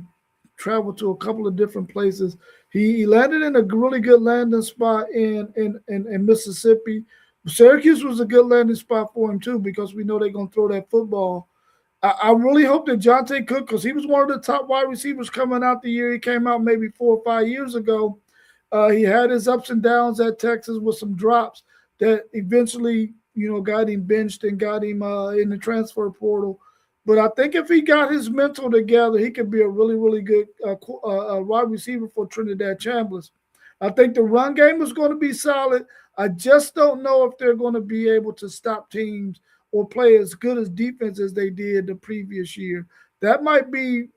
traveled to a couple of different places. He landed in a really good landing spot in Mississippi. Syracuse was a good landing spot for him too because we know they're going to throw that football. I really hope that Jonte Cook, because he was one of the top wide receivers coming out the year he came out maybe 4 or 5 years ago. He had his ups and downs at Texas with some drops that eventually, got him benched and got him in the transfer portal. But I think if he got his mental together, he could be a really, really good wide receiver for Trinidad Chambliss. I think the run game is going to be solid. I just don't know if they're going to be able to stop teams or play as good as defense as they did the previous year. That might be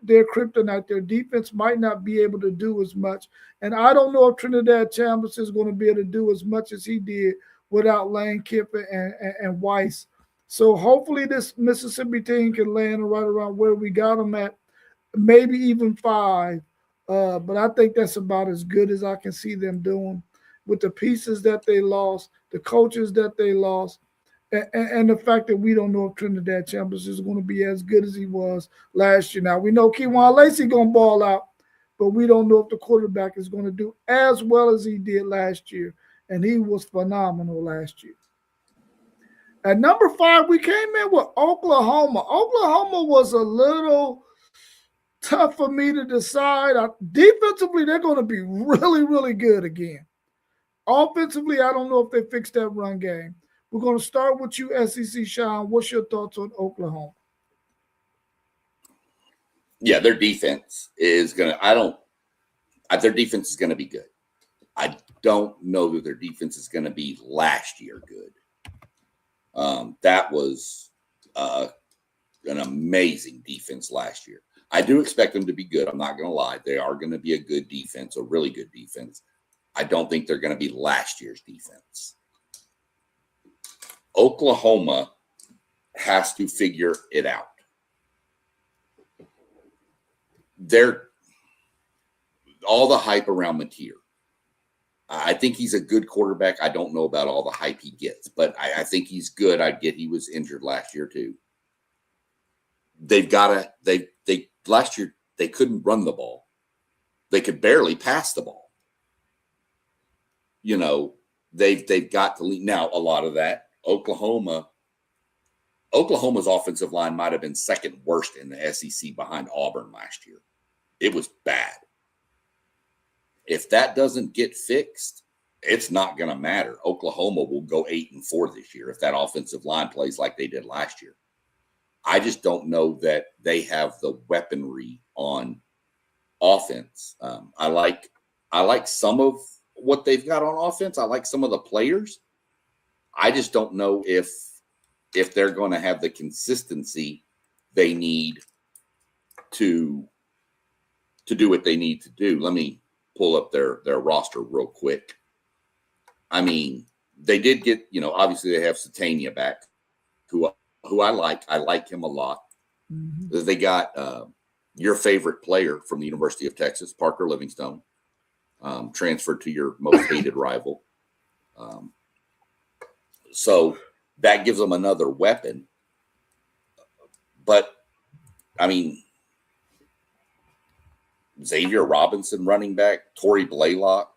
their kryptonite. Their defense might not be able to do as much. And I don't know if Trinidad Chambliss is going to be able to do as much as he did without Lane Kiffin and Weiss. So hopefully this Mississippi team can land right around where we got them at, maybe even 5. But I think that's about as good as I can see them doing with the pieces that they lost, the coaches that they lost, and the fact that we don't know if Trinidad Chambliss is going to be as good as he was last year. Now, we know Keywan Lacey going to ball out, but we don't know if the quarterback is going to do as well as he did last year, and he was phenomenal last year. At number 5, we came in with Oklahoma. Oklahoma was a little tough for me to decide. Defensively, they're going to be really, really good again. Offensively, I don't know if they fixed that run game. We're going to start with you, SEC Sean. What's your thoughts on Oklahoma? Yeah, their defense is going to their defense is going to be good. I don't know that their defense is going to be last year good. That was an amazing defense last year. I do expect them to be good. I'm not going to lie. They are going to be a good defense, a really good defense. I don't think they're going to be last year's defense. Oklahoma has to figure it out. They're all the hype around Mateer. I think he's a good quarterback. I don't know about all the hype he gets, but I think he's good. I get he was injured last year too. Last year they couldn't run the ball. They could barely pass the ball. They've got to lead. Now, a lot of that, Oklahoma's offensive line might have been second worst in the SEC behind Auburn last year. It was bad. If that doesn't get fixed, it's not going to matter. Oklahoma will go 8-4 this year if that offensive line plays like they did last year. I just don't know that they have the weaponry on offense. I like some of what they've got on offense. I like some of the players. I just don't know if they're going to have the consistency they need to do what they need to do. Let me pull up their roster real quick. I mean, they did get, obviously they have Satania back, who I like. I like him a lot. Mm-hmm. They got your favorite player from the University of Texas, Parker Livingstone, transferred to your most hated rival. So that gives them another weapon. But, I mean, Xavier Robinson running back, Tory Blaylock.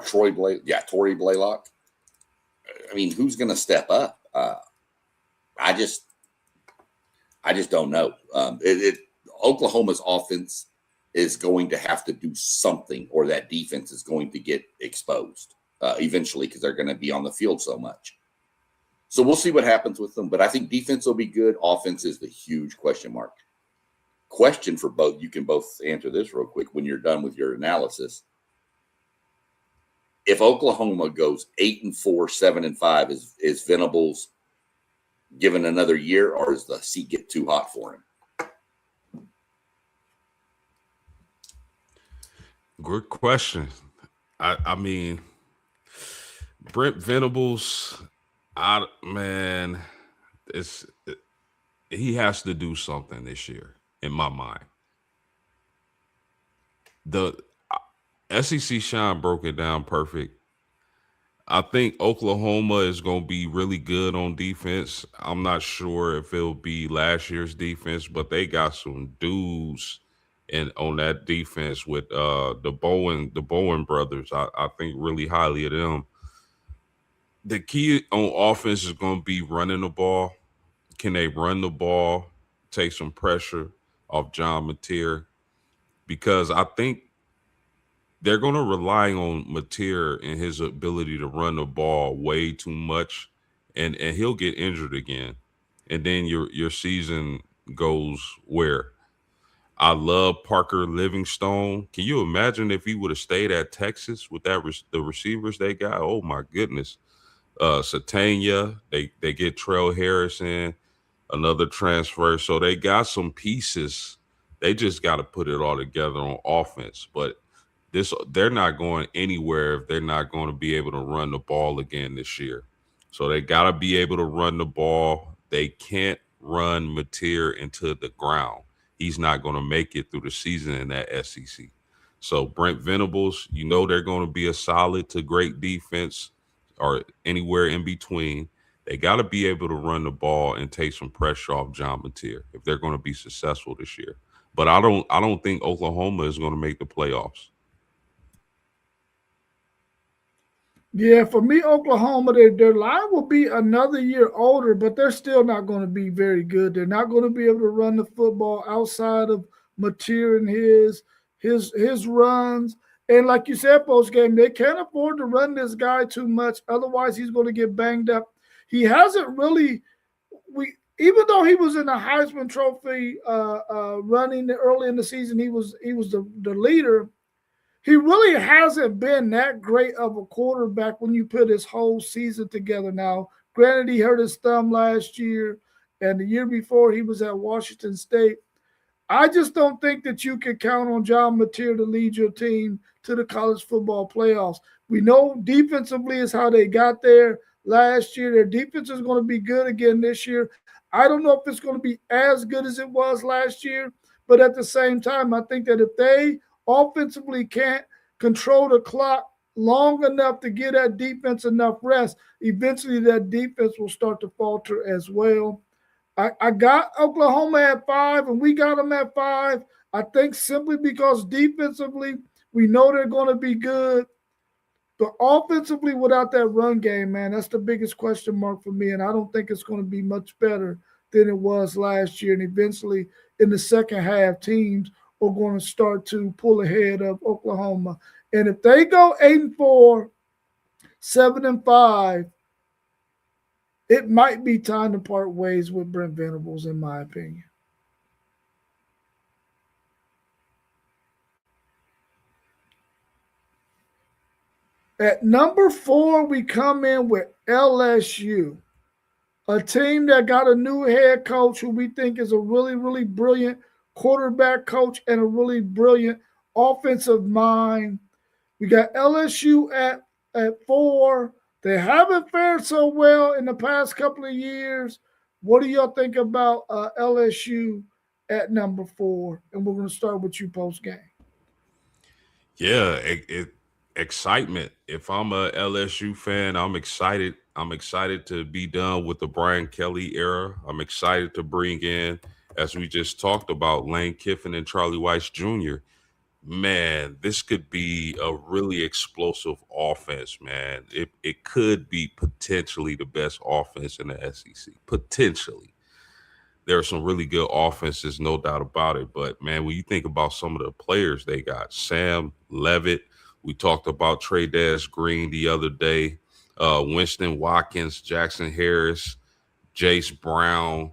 Tory Blaylock. I mean, who's going to step up? I just don't know. Oklahoma's offense is going to have to do something, or that defense is going to get exposed eventually because they're going to be on the field so much. So we'll see what happens with them. But I think defense will be good. Offense is the huge question mark. Question for both. You can both answer this real quick when you're done with your analysis. If Oklahoma goes 8-4, 7-5, is Venables given another year, or does the seat get too hot for him? Good question. I mean, Brent Venables, man, it's he has to do something this year in my mind. The SEC Shine broke it down perfect. I think Oklahoma is going to be really good on defense. I'm not sure if it'll be last year's defense, but they got some dudes in on that defense with the Bowen brothers. I think really highly of them. The key on offense is going to be running the ball. Can they run the ball, take some pressure off John Mateer? Because I think they're going to rely on Mateer and his ability to run the ball way too much, and he'll get injured again, and then your season goes where. I love Parker Livingstone. Can you imagine if he would have stayed at Texas with the receivers they got? Oh my goodness. Satania, they get Trell Harrison, another transfer. So they got some pieces. They just got to put it all together on offense. But they're not going anywhere if they're not going to be able to run the ball again this year. So they got to be able to run the ball. They can't run Mateer into the ground. He's not going to make it through the season in that SEC. So Brent Venables, they're going to be a solid to great defense or anywhere in between. They got to be able to run the ball and take some pressure off John Mateer if they're going to be successful this year. But I don't think Oklahoma is going to make the playoffs. Yeah, for me, Oklahoma, their line will be another year older, but they're still not going to be very good. They're not going to be able to run the football outside of Mateer and his runs. And like you said, post game, they can't afford to run this guy too much. Otherwise, he's going to get banged up. He hasn't really even though he was in the Heisman Trophy running early in the season, he was the leader. He really hasn't been that great of a quarterback when you put his whole season together now. Granted, he hurt his thumb last year, and the year before he was at Washington State. I just don't think that you can count on John Mateer to lead your team to the college football playoffs. We know defensively is how they got there last year. Their defense is going to be good again this year. I don't know if it's going to be as good as it was last year, but at the same time, I think that if they offensively can't control the clock long enough to get that defense enough rest, eventually that defense will start to falter as well. I got Oklahoma at 5, and we got them at 5. I think simply because defensively, we know they're going to be good. But offensively, without that run game, man, that's the biggest question mark for me. And I don't think it's going to be much better than it was last year. And eventually, in the second half, teams are going to start to pull ahead of Oklahoma. And if they go 8-4, 7-5, it might be time to part ways with Brent Venables, in my opinion. At number 4, we come in with LSU, a team that got a new head coach who we think is a really, really brilliant quarterback coach and a really brilliant offensive mind. We got LSU at 4. They haven't fared so well in the past couple of years. What do y'all think about LSU at number 4? And we're going to start with you post game. Yeah, excitement. If I'm a LSU fan, I'm excited. I'm excited to be done with the Brian Kelly era. I'm excited to bring in, as we just talked about, Lane Kiffin and Charlie Weiss Jr. Man, this could be a really explosive offense, man. It could be potentially the best offense in the SEC. Potentially. There are some really good offenses, no doubt about it. But, man, when you think about some of the players they got, Sam Levitt, we talked about Trey Green the other day, Winston Watkins, Jackson Harris, Jace Brown.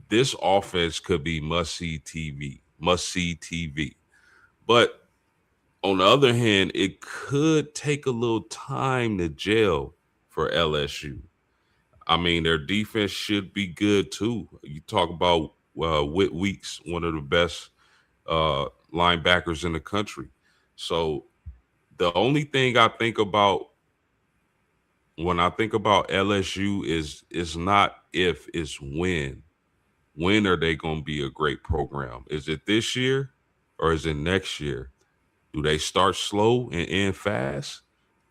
This offense could be must-see TV. But on the other hand, it could take a little time to gel for LSU. I mean, their defense should be good too. You talk about Whit Weeks, one of the best linebackers in the country. So the only thing I think about when I think about LSU, is not if, it's when. When are they going to be a great program? Is it this year or is it next year? Do they start slow and end fast?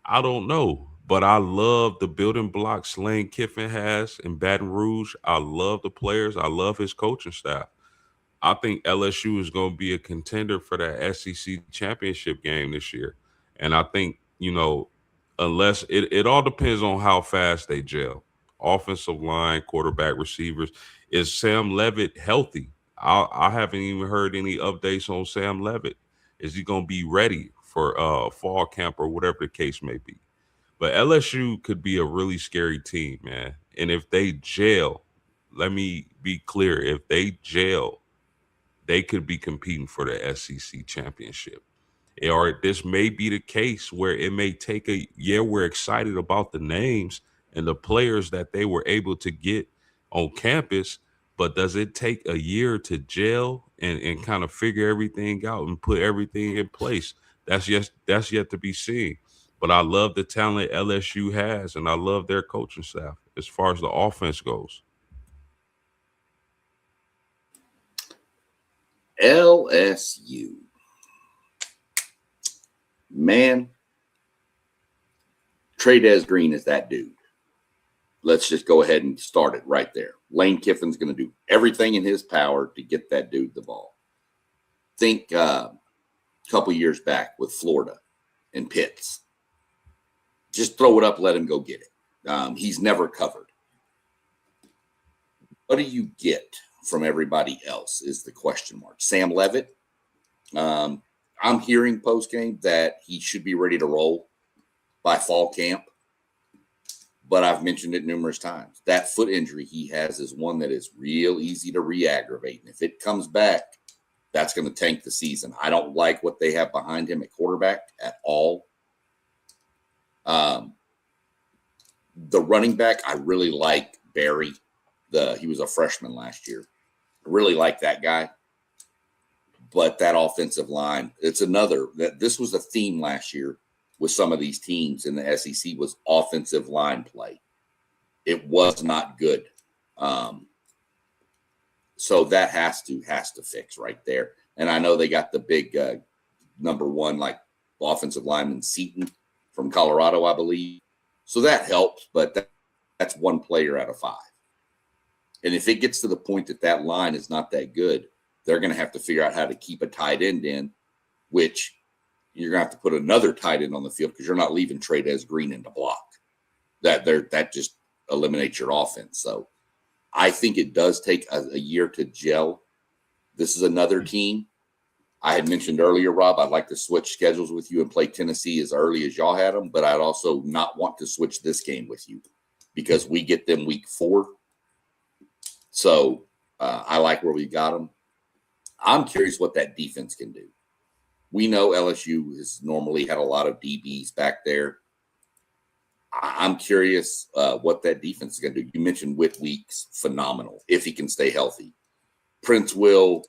I don't know. But I love the building blocks Lane Kiffin has in Baton Rouge. I love the players. I love his coaching staff. I think LSU is going to be a contender for that SEC championship game this year. And I think, unless it all depends on how fast they gel. Offensive line, quarterback, receivers. Is Sam Levitt healthy? I haven't even heard any updates on Sam Levitt. Is he going to be ready for fall camp or whatever the case may be? But LSU could be a really scary team, man. And if they gel, let me be clear, if they gel, they could be competing for the SEC championship. Or this may be the case where it may take we're excited about the names and the players that they were able to get on campus, but does it take a year to gel and kind of figure everything out and put everything in place? That's yet to be seen. But I love the talent LSU has, and I love their coaching staff as far as the offense goes. LSU. Man, Trey'Dez Green is that dude. Let's just go ahead and start it right there. Lane Kiffin's going to do everything in his power to get that dude the ball. Think a couple years back with Florida and Pitts. Just throw it up, let him go get it. He's never covered. What do you get from everybody else is the question mark. Sam Levitt, I'm hearing post-game that he should be ready to roll by fall camp, but I've mentioned it numerous times. That foot injury he has is one that is real easy to re-aggravate, and if it comes back, that's going to tank the season. I don't like what they have behind him at quarterback at all. The running back, I really like Barry. He was a freshman last year. I really like that guy. But that offensive line, this was a theme last year with some of these teams in the SEC was offensive line play. It was not good. So that has to fix right there. And I know they got the big number one, like offensive lineman Seaton from Colorado, I believe. So that helps, but that's one player out of 5. And if it gets to the point that line is not that good, they're going to have to figure out how to keep a tight end in, which you're going to have to put another tight end on the field because you're not leaving Trey'Dez Green in the block. That just eliminates your offense. So I think it does take a year to gel. This is another team. I had mentioned earlier, Rob, I'd like to switch schedules with you and play Tennessee as early as y'all had them, but I'd also not want to switch this game with you because we get them week 4. So I like where we got them. I'm curious what that defense can do. We know LSU has normally had a lot of DBs back there. I'm curious what that defense is going to do. You mentioned Whit Weeks, phenomenal, if he can stay healthy. Prince Will,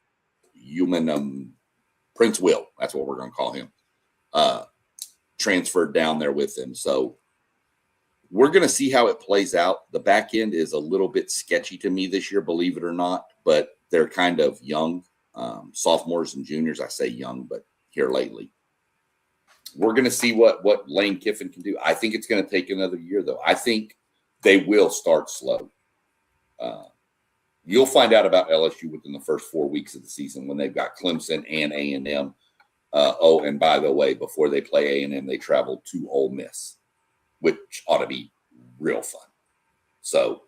that's what we're going to call him, transferred down there with him. So we're going to see how it plays out. The back end is a little bit sketchy to me this year, believe it or not, but they're kind of young. Sophomores and juniors, I say young, but here lately. We're going to see what Lane Kiffin can do. I think it's going to take another year, though. I think they will start slow. You'll find out about LSU within the first 4 weeks of the season when they've got Clemson and A&M. And by the way, before they play A&M, they travel to Ole Miss, which ought to be real fun. So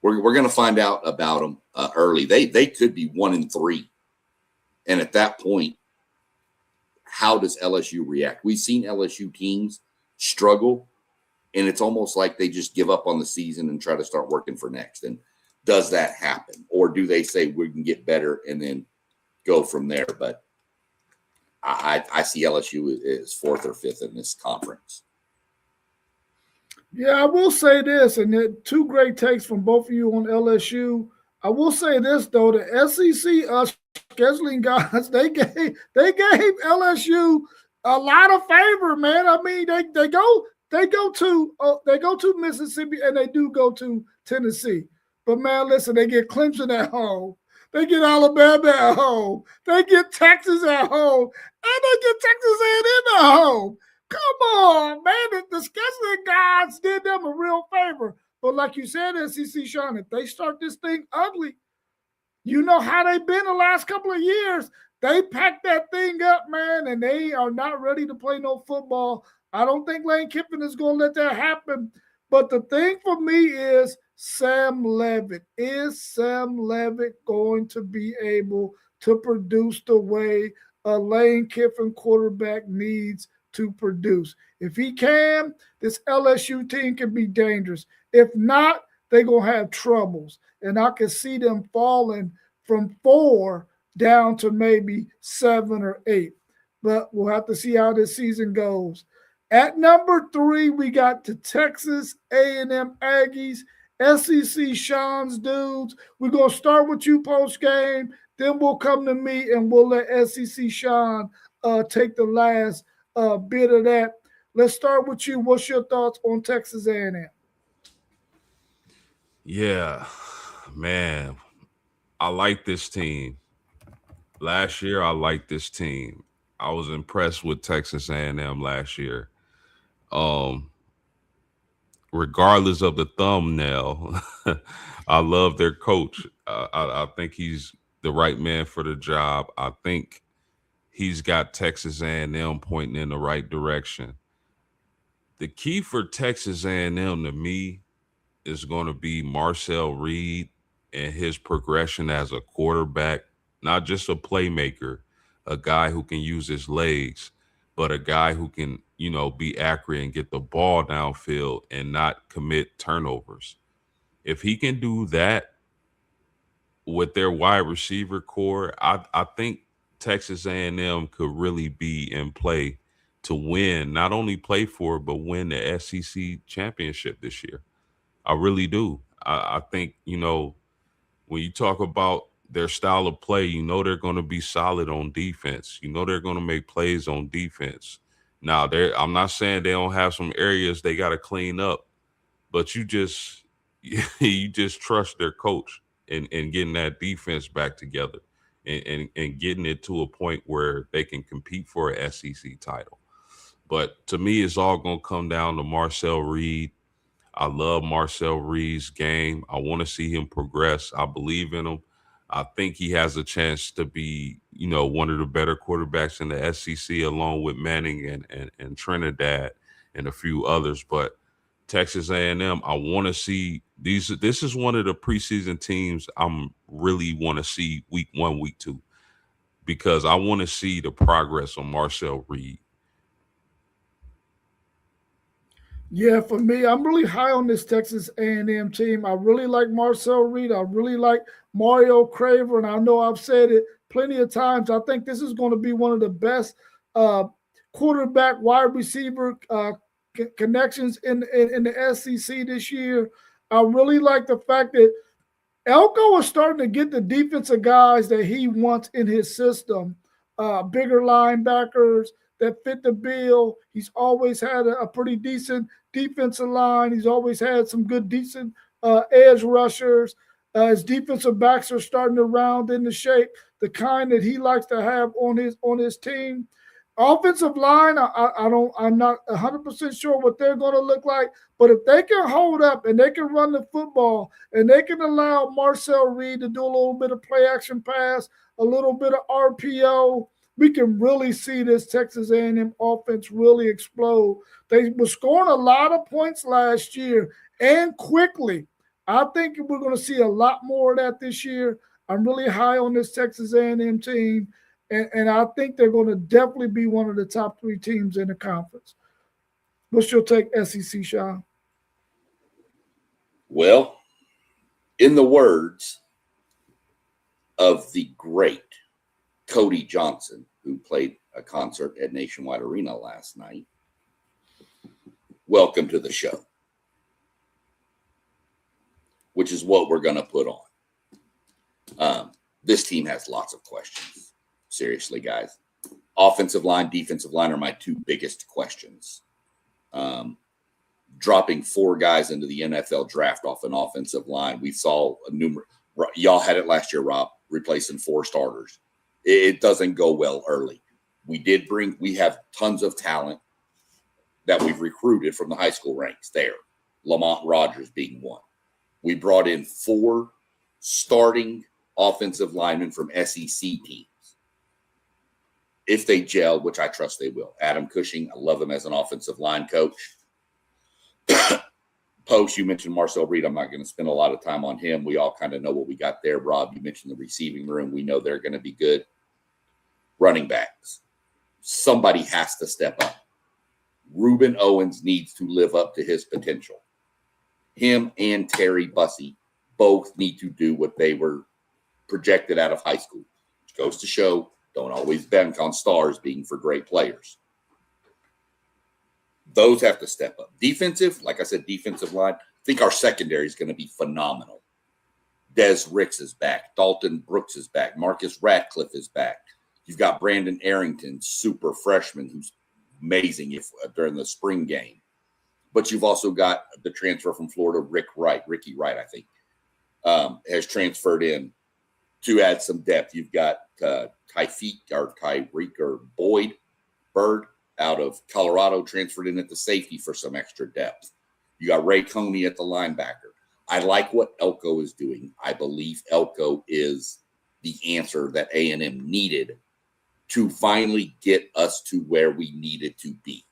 we're going to find out about them early. They could be 1-3. And at that point, how does LSU react? We've seen LSU teams struggle, and it's almost like they just give up on the season and try to start working for next. And does that happen? Or do they say we can get better and then go from there? But I see LSU as 4th or 5th in this conference. Yeah, I will say this, and there 2 great takes from both of you on LSU. I will say this, though, the SEC scheduling guys, they gave LSU a lot of favor, man. I mean, they go They go to Mississippi and they do go to Tennessee. But man, listen, they get Clemson at home. They get Alabama at home. They get Texas at home. And they get Texas A&M at home. Come on, man. The scheduling gods did them a real favor. But like you said, SEC, Sean, if they start this thing ugly, you know how they've been the last couple of years. They packed that thing up, man, and they are not ready to play no football. I don't think Lane Kiffin is going to let that happen. But the thing for me is Sam Levitt. Is Sam Levitt going to be able to produce the way a Lane Kiffin quarterback needs to produce? If he can, this LSU team can be dangerous. If not, they're going to have troubles. And I can see them falling from 4 down to maybe 7 or 8. But we'll have to see how this season goes. At number 3, we got the Texas A&M Aggies, SEC Sean's dudes. We're going to start with you post-game. Then we'll come to me and we'll let SEC Sean take the last bit of that. Let's start with you. What's your thoughts on Texas A&M? Yeah, man, I like this team. Last year, I liked this team. I was impressed with Texas A&M last year. Regardless of the thumbnail, I love their coach. I think he's the right man for the job. I think he's got Texas A&M pointing in the right direction. The key for Texas A&M to me is going to be Marcel Reed and his progression as a quarterback, not just a playmaker, a guy who can use his legs, but a guy who can, be accurate and get the ball downfield and not commit turnovers. If he can do that with their wide receiver core, I think Texas A&M could really be in play to win, not only play for, but win the SEC championship this year. I really do. I think, when you talk about their style of play, they're going to be solid on defense. They're going to make plays on defense. Now, I'm not saying they don't have some areas they got to clean up, but you just trust their coach and getting that defense back together and getting it to a point where they can compete for an SEC title. But to me, it's all going to come down to Marcel Reed. I love Marcel Reed's game. I want to see him progress. I believe in him. I think he has a chance to be, one of the better quarterbacks in the SEC, along with Manning and Trinidad and a few others. But Texas A&M, I want to see these. This is one of the preseason teams I'm really want to see week 1, week 2, because I want to see the progress on Marcel Reed. Yeah, for me, I'm really high on this Texas A&M team. I really like Marcel Reed. I really like Mario Craver, and I know I've said it plenty of times. I think this is going to be one of the best quarterback wide receiver connections in the SEC this year. I really like the fact that Elko is starting to get the defensive guys that he wants in his system, bigger linebackers that fit the bill. He's always had a pretty decent defensive line. He's always had some good, decent edge rushers. His defensive backs are starting to round into shape, the kind that he likes to have on his team. Offensive line, I'm not 100% sure what they're going to look like, but if they can hold up and they can run the football and they can allow Marcel Reed to do a little bit of play action pass, a little bit of RPO, we can really see this Texas A&M offense really explode. They were scoring a lot of points last year and quickly. I think we're going to see a lot more of that this year. I'm really high on this Texas A&M team. And I think they're going to definitely be one of the top 3 teams in the conference. What's your take, SEC, Sean? Well, in the words of the great Cody Johnson, who played a concert at Nationwide Arena last night, welcome to the show, which is what we're going to put on. This team has lots of questions. Seriously, guys. Offensive line, defensive line are my 2 biggest questions. dropping 4 guys into the NFL draft off an offensive line. We saw a numerous. Y'all had it last year, Rob, replacing 4 starters. It doesn't go well early. We have tons of talent that we've recruited from the high school ranks there. Lamont Rogers being one. We brought in 4 starting offensive linemen from SEC teams. If they gel, which I trust they will. Adam Cushing, I love him as an offensive line coach. Post, you mentioned Marcel Reed. I'm not going to spend a lot of time on him. We all kind of know what we got there. Rob, you mentioned the receiving room. We know they're going to be good. Running backs. Somebody has to step up. Reuben Owens needs to live up to his potential. Him and Terry Bussey both need to do what they were projected out of high school, which goes to show don't always bank on stars being for great players. Those have to step up. Defensive, like I said, defensive line. I think our secondary is going to be phenomenal. Des Ricks is back. Dalton Brooks is back. Marcus Ratcliffe is back. You've got Brandon Arrington, super freshman, who's amazing during the spring game. But you've also got the transfer from Florida, Ricky Wright, I think, has transferred in to add some depth. You've got Tyreek or Bird out of Colorado, transferred in at the safety for some extra depth. You got Ray Coney at the linebacker. I like what Elko is doing. I believe Elko is the answer that A&M needed to finally get us to where we needed to be.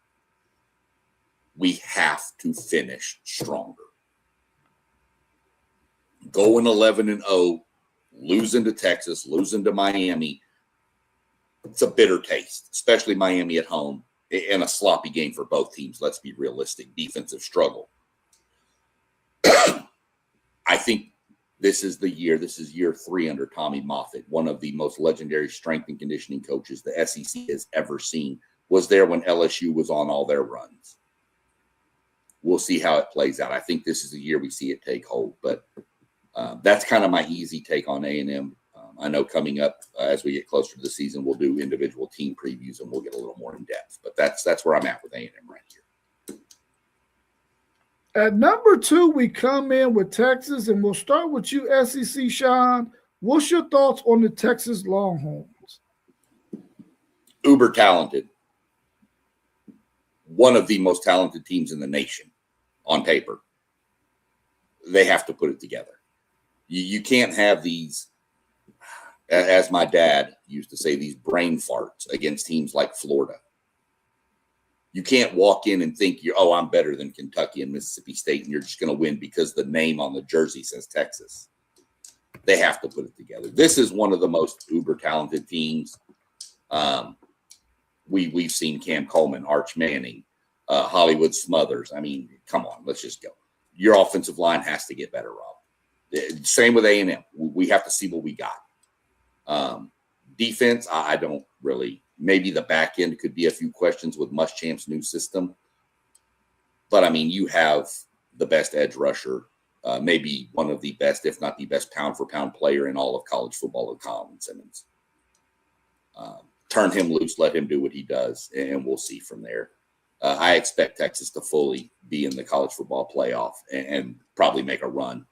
We have to finish stronger. Going 11-0, losing to Texas, losing to Miami, it's a bitter taste, especially Miami at home, and a sloppy game for both teams. Let's be realistic. Defensive struggle. I think this is year 3 under Tommy Moffitt, one of the most legendary strength and conditioning coaches the SEC has ever seen. Was there when LSU was on all their runs. We'll see how it plays out. I think this is the year we see it take hold, but that's kind of my easy take on A&M. I know coming up as we get closer to the season, we'll do individual team previews and we'll get a little more in depth. But that's where I'm at with A&M right here. At number 2, we come in with Texas, and we'll start with you, SEC Sean. What's your thoughts on the Texas Longhorns? Uber talented. One of the most talented teams in the nation on paper. They have to put it together. You can't have these, as my dad used to say, these brain farts against teams like Florida. You can't walk in and think I'm better than Kentucky and Mississippi State, and you're just going to win because the name on the jersey says Texas. They have to put it together. This is one of the most uber talented teams. We've seen Cam Coleman, Arch Manning, Hollywood Smothers. I mean, come on, let's just go. Your offensive line has to get better, Rob. Same with A&M. We have to see what we got. Defense, I don't really. Maybe the back end could be a few questions with Muschamp's new system. But, I mean, you have the best edge rusher, maybe one of the best, if not the best pound-for-pound player in all of college football, Colin Simmons. Turn him loose, let him do what he does, and we'll see from there. I expect Texas to fully be in the college football playoff and probably make a run.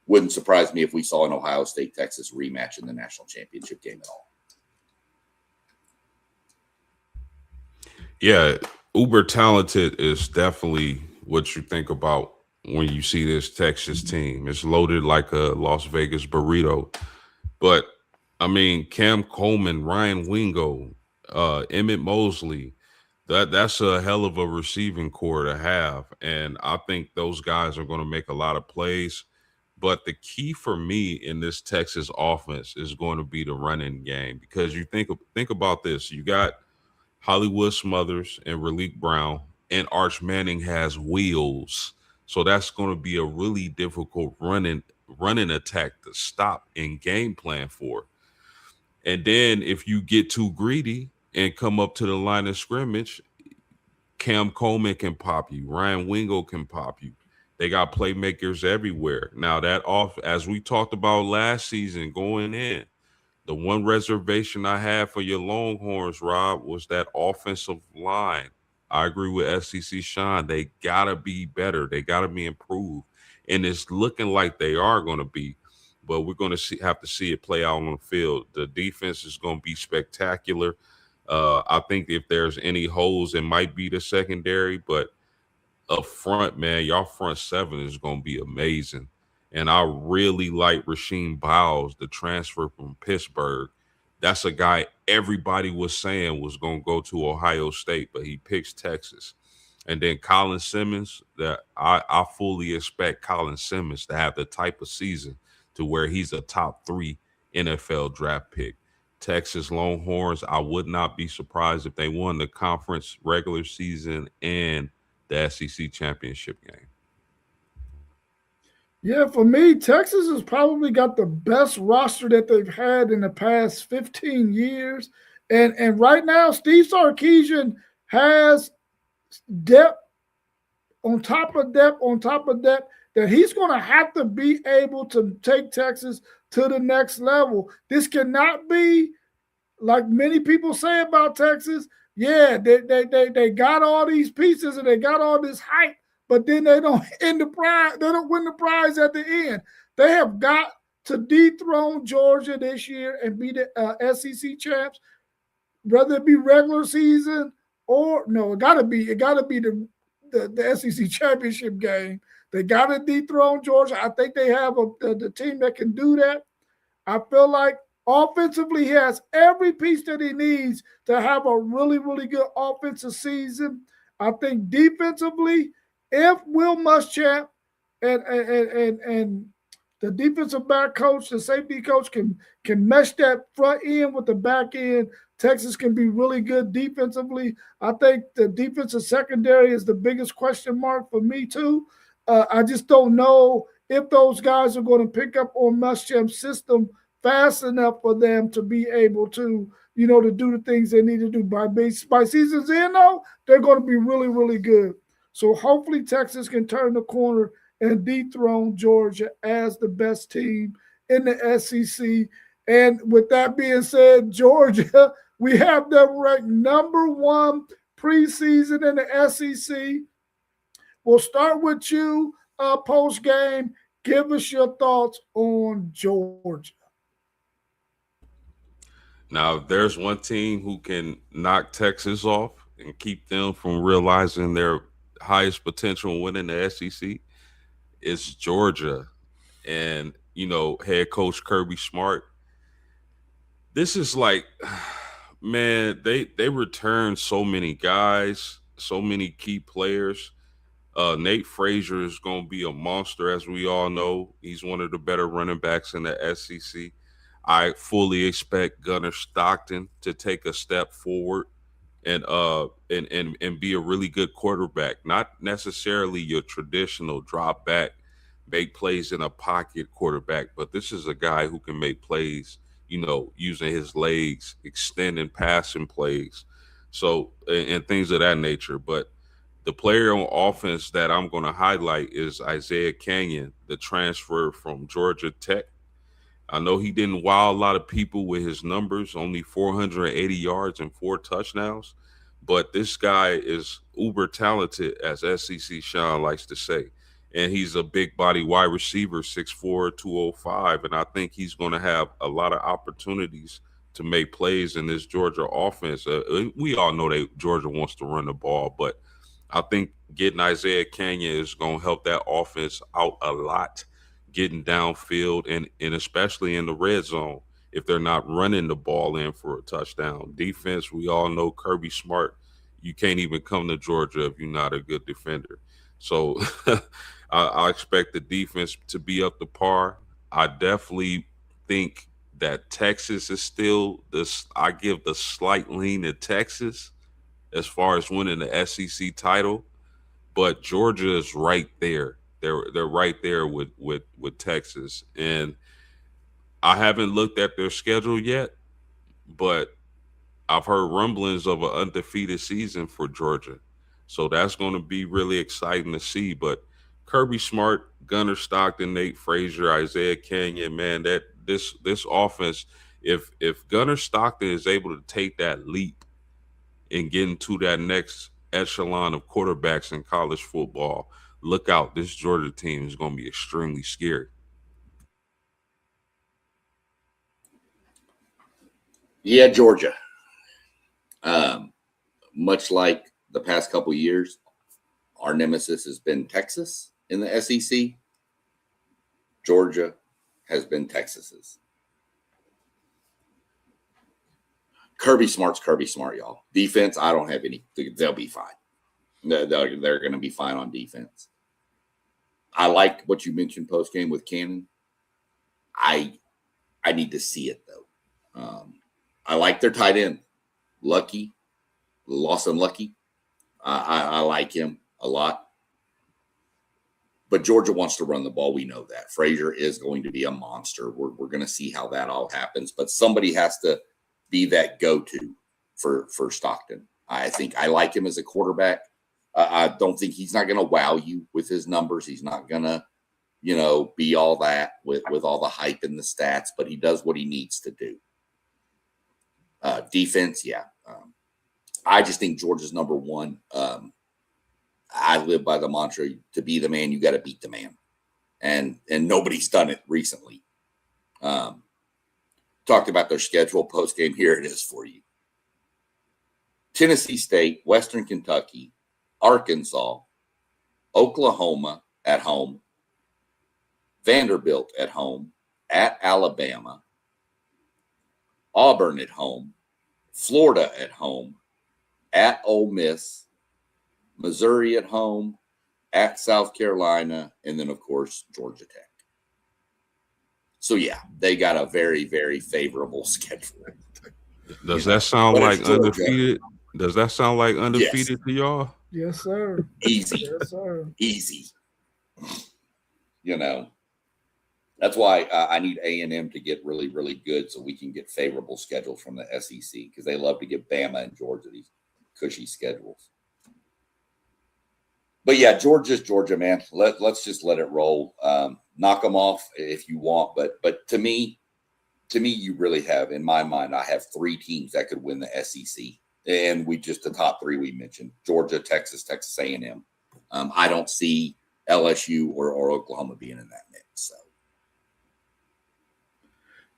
Wouldn't surprise me if we saw an Ohio State-Texas rematch in the national championship game at all. Yeah, uber talented is definitely what you think about when you see this Texas team. It's loaded like a Las Vegas burrito. But, I mean, Cam Coleman, Ryan Wingo, Emmett Mosley, that's a hell of a receiving core to have. And I think those guys are going to make a lot of plays. But the key for me in this Texas offense is going to be the running game, because you think about this. You got Hollywood Smothers and Raleek Brown, and Arch Manning has wheels. So that's going to be a really difficult running attack to stop and game plan for. And then if you get too greedy and come up to the line of scrimmage, Cam Coleman can pop you. Ryan Wingo can pop you. They got playmakers everywhere. Now as we talked about last season going in, the one reservation I had for your Longhorns, Rob, was that offensive line. I agree with SEC Sean. They gotta be better. They gotta be improved, and it's looking like they are going to be. But we're going to have to see it play out on the field. The defense is going to be spectacular. I think if there's any holes, it might be the secondary, but up front, man, y'all front seven is going to be amazing. And I really like Rasheem Biles, the transfer from Pittsburgh. That's a guy everybody was saying was going to go to Ohio State, but he picks Texas. And then Colin Simmons, that I fully expect Colin Simmons to have the type of season to where he's a top 3 NFL draft pick. Texas Longhorns, I would not be surprised if they won the conference regular season and the SEC championship game. Yeah, for me, Texas has probably got the best roster that they've had in the past 15 years. And right now, Steve Sarkisian has depth on top of depth on top of depth that he's going to have to be able to take Texas to the next level. This cannot be like many people say about Texas. Yeah, they got all these pieces and they got all this hype, but then they don't end the prize. They don't win the prize at the end. They have got to dethrone Georgia this year and be the SEC champs, whether it be regular season or no. It gotta be the SEC championship game. They got to dethrone Georgia. I think they have the team that can do that. I feel like offensively, he has every piece that he needs to have a really, really good offensive season. I think defensively, if Will Muschamp and the defensive back coach, the safety coach can mesh that front end with the back end, Texas can be really good defensively. I think the defensive secondary is the biggest question mark for me too. I just don't know if those guys are going to pick up on Muschamp's system fast enough for them to be able to, to do the things they need to do. By season's end, though, they're going to be really, really good. So hopefully Texas can turn the corner and dethrone Georgia as the best team in the SEC. And with that being said, Georgia, we have them ranked number 1 preseason in the SEC. We'll start with you post game. Give us your thoughts on Georgia. Now, if there's one team who can knock Texas off and keep them from realizing their highest potential in winning the SEC, it's Georgia. And, head coach Kirby Smart. This is like, man, they returned so many guys, so many key players. Nate Frazier is going to be a monster, as we all know. He's one of the better running backs in the SEC. I fully expect Gunnar Stockton to take a step forward and be a really good quarterback. Not necessarily your traditional drop back, make plays in a pocket quarterback, but this is a guy who can make plays, using his legs, extending passing plays, so and things of that nature. But the player on offense that I'm going to highlight is Isaiah Canyon, the transfer from Georgia Tech. I know he didn't wow a lot of people with his numbers, only 480 yards and 4 touchdowns, but this guy is uber talented, as SEC Sean likes to say. And he's a big body wide receiver, 6'4", 205, and I think he's going to have a lot of opportunities to make plays in this Georgia offense. We all know that Georgia wants to run the ball, but I think getting Isaiah Canyon is going to help that offense out a lot, getting downfield and especially in the red zone if they're not running the ball in for a touchdown. Defense, we all know Kirby Smart. You can't even come to Georgia if you're not a good defender. So I expect the defense to be up to par. I definitely think that Texas is still this. I give the slight lean to Texas as far as winning the SEC title, but Georgia is right there. They're right there with Texas, and I haven't looked at their schedule yet, but I've heard rumblings of an undefeated season for Georgia, so that's going to be really exciting to see. But Kirby Smart, Gunnar Stockton, Nate Frazier, Isaiah Canyon, man, that this offense, if Gunnar Stockton is able to take that leap and get into that next echelon of quarterbacks in college football. Look out. This Georgia team is going to be extremely scary. Yeah, Georgia. Much like the past couple years, our nemesis has been Texas in the SEC. Georgia has been Texas's. Kirby Smart's Kirby Smart, y'all. Defense, I don't have any. They'll be fine. They're going to be fine on defense. I like what you mentioned post game with Cannon. I need to see it though. I like their tight end, Lucky, Lawson Lucky. I like him a lot. But Georgia wants to run the ball. We know that. Frazier is going to be a monster. We're going to see how that all happens. But somebody has to be that go-to for Stockton. I think I like him as a quarterback. I don't think he's not going to wow you with his numbers. He's not going to, be all that with all the hype and the stats. But he does what he needs to do. Defense, yeah. I just think Georgia's number one. I live by the mantra: to be the man, you got to beat the man, and nobody's done it recently. Talked about their schedule post game. Here it is for you: Tennessee State, Western Kentucky, Arkansas, Oklahoma at home, Vanderbilt at home, at Alabama, Auburn at home, Florida at home, at Ole Miss, Missouri at home, at South Carolina, and then, of course, Georgia Tech. So, yeah, they got a very, very favorable schedule. Does that sound like undefeated? Does that sound like undefeated to y'all? Yes, sir. Easy. Yes, sir. Easy. That's why I need A&M to get really, really good so we can get favorable schedules from the SEC because they love to give Bama and Georgia these cushy schedules. But yeah, Georgia's Georgia, man. Let's just let it roll. Knock them off if you want, but to me, you really have, in my mind, I have three teams that could win the SEC, and the top three we mentioned: Georgia, Texas, Texas A&M. I don't see LSU or Oklahoma being in that mix. So.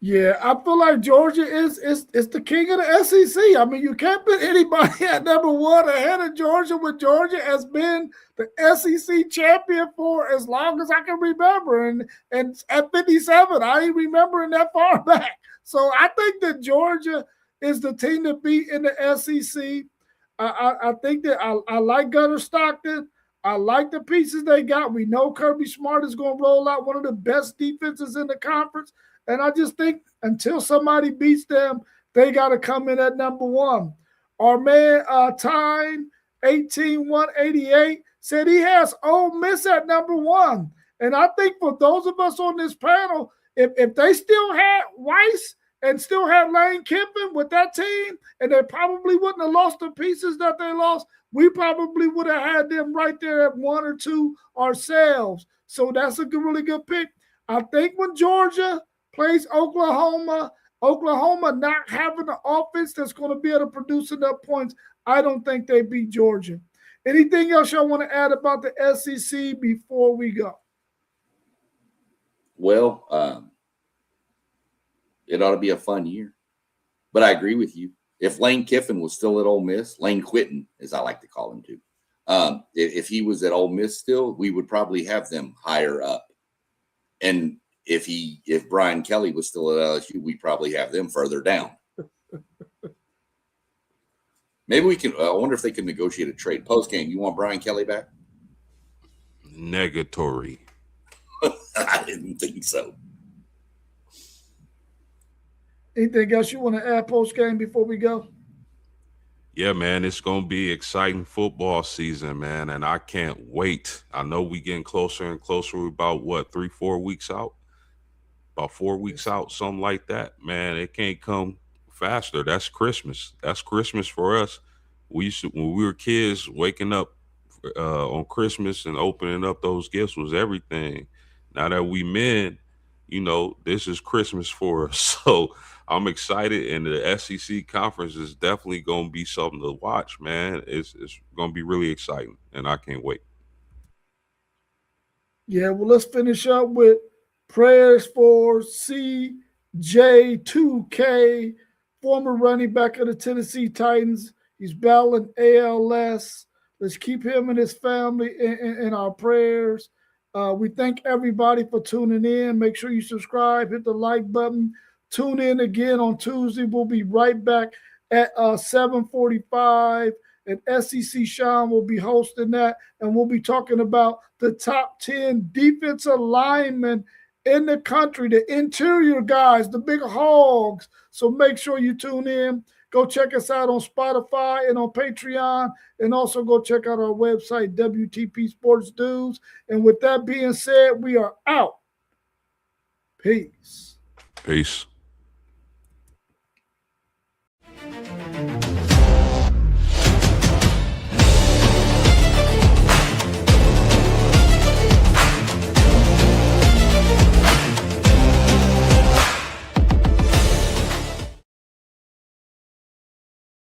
Yeah, I feel like Georgia is the king of the SEC. I mean, you can't put anybody at number one ahead of Georgia when Georgia has been the SEC champion for as long as I can remember. And at 57, I ain't remembering that far back. So I think that Georgia is the team to beat in the SEC. I think that I like Gunnar Stockton. I like the pieces they got. We know Kirby Smart is going to roll out one of the best defenses in the conference. And I just think until somebody beats them, they got to come in at number one. Our man, Tyne, 18188, said he has Ole Miss at number one. And I think for those of us on this panel, if they still had Weiss and still had Lane Kiffin with that team, and they probably wouldn't have lost the pieces that they lost, we probably would have had them right there at one or two ourselves. So that's a really good pick. I think when Georgia plays Oklahoma not having an offense that's going to be able to produce enough points, I don't think they beat Georgia. Anything else y'all want to add about the SEC before we go? Well, it ought to be a fun year. But I agree with you. If Lane Kiffin was still at Ole Miss, Lane Quitten, as I like to call him too, if he was at Ole Miss still, we would probably have them higher up. And if Brian Kelly was still at LSU, we'd probably have them further down. Maybe we can. I wonder if they can negotiate a trade post game. You want Brian Kelly back? Negatory. I didn't think so. Anything else you want to add post game before we go? Yeah, man, it's going to be exciting football season, man, and I can't wait. I know we getting closer and closer. We're about, 3-4 weeks out? About 4 weeks out, something like that. Man, it can't come faster. That's Christmas. That's Christmas for us. We used to, when we were kids, waking up on Christmas and opening up those gifts was everything. Now that we men, this is Christmas for us. So I'm excited, and the SEC conference is definitely going to be something to watch, man. It's going to be really exciting, and I can't wait. Yeah, well, let's finish up with prayers for CJ2K, former running back of the Tennessee Titans. He's battling ALS. Let's keep him and his family in our prayers. We thank everybody for tuning in. Make sure you subscribe, hit the like button. Tune in again on Tuesday. We'll be right back at 7:45, and SEC Sean will be hosting that, and we'll be talking about the top 10 defensive linemen in the country, the interior guys, the big hogs. So make sure you tune in. Go check us out on Spotify and on Patreon, and also go check out our website, WTP Sports News. And with that being said, we are out. Peace. Peace.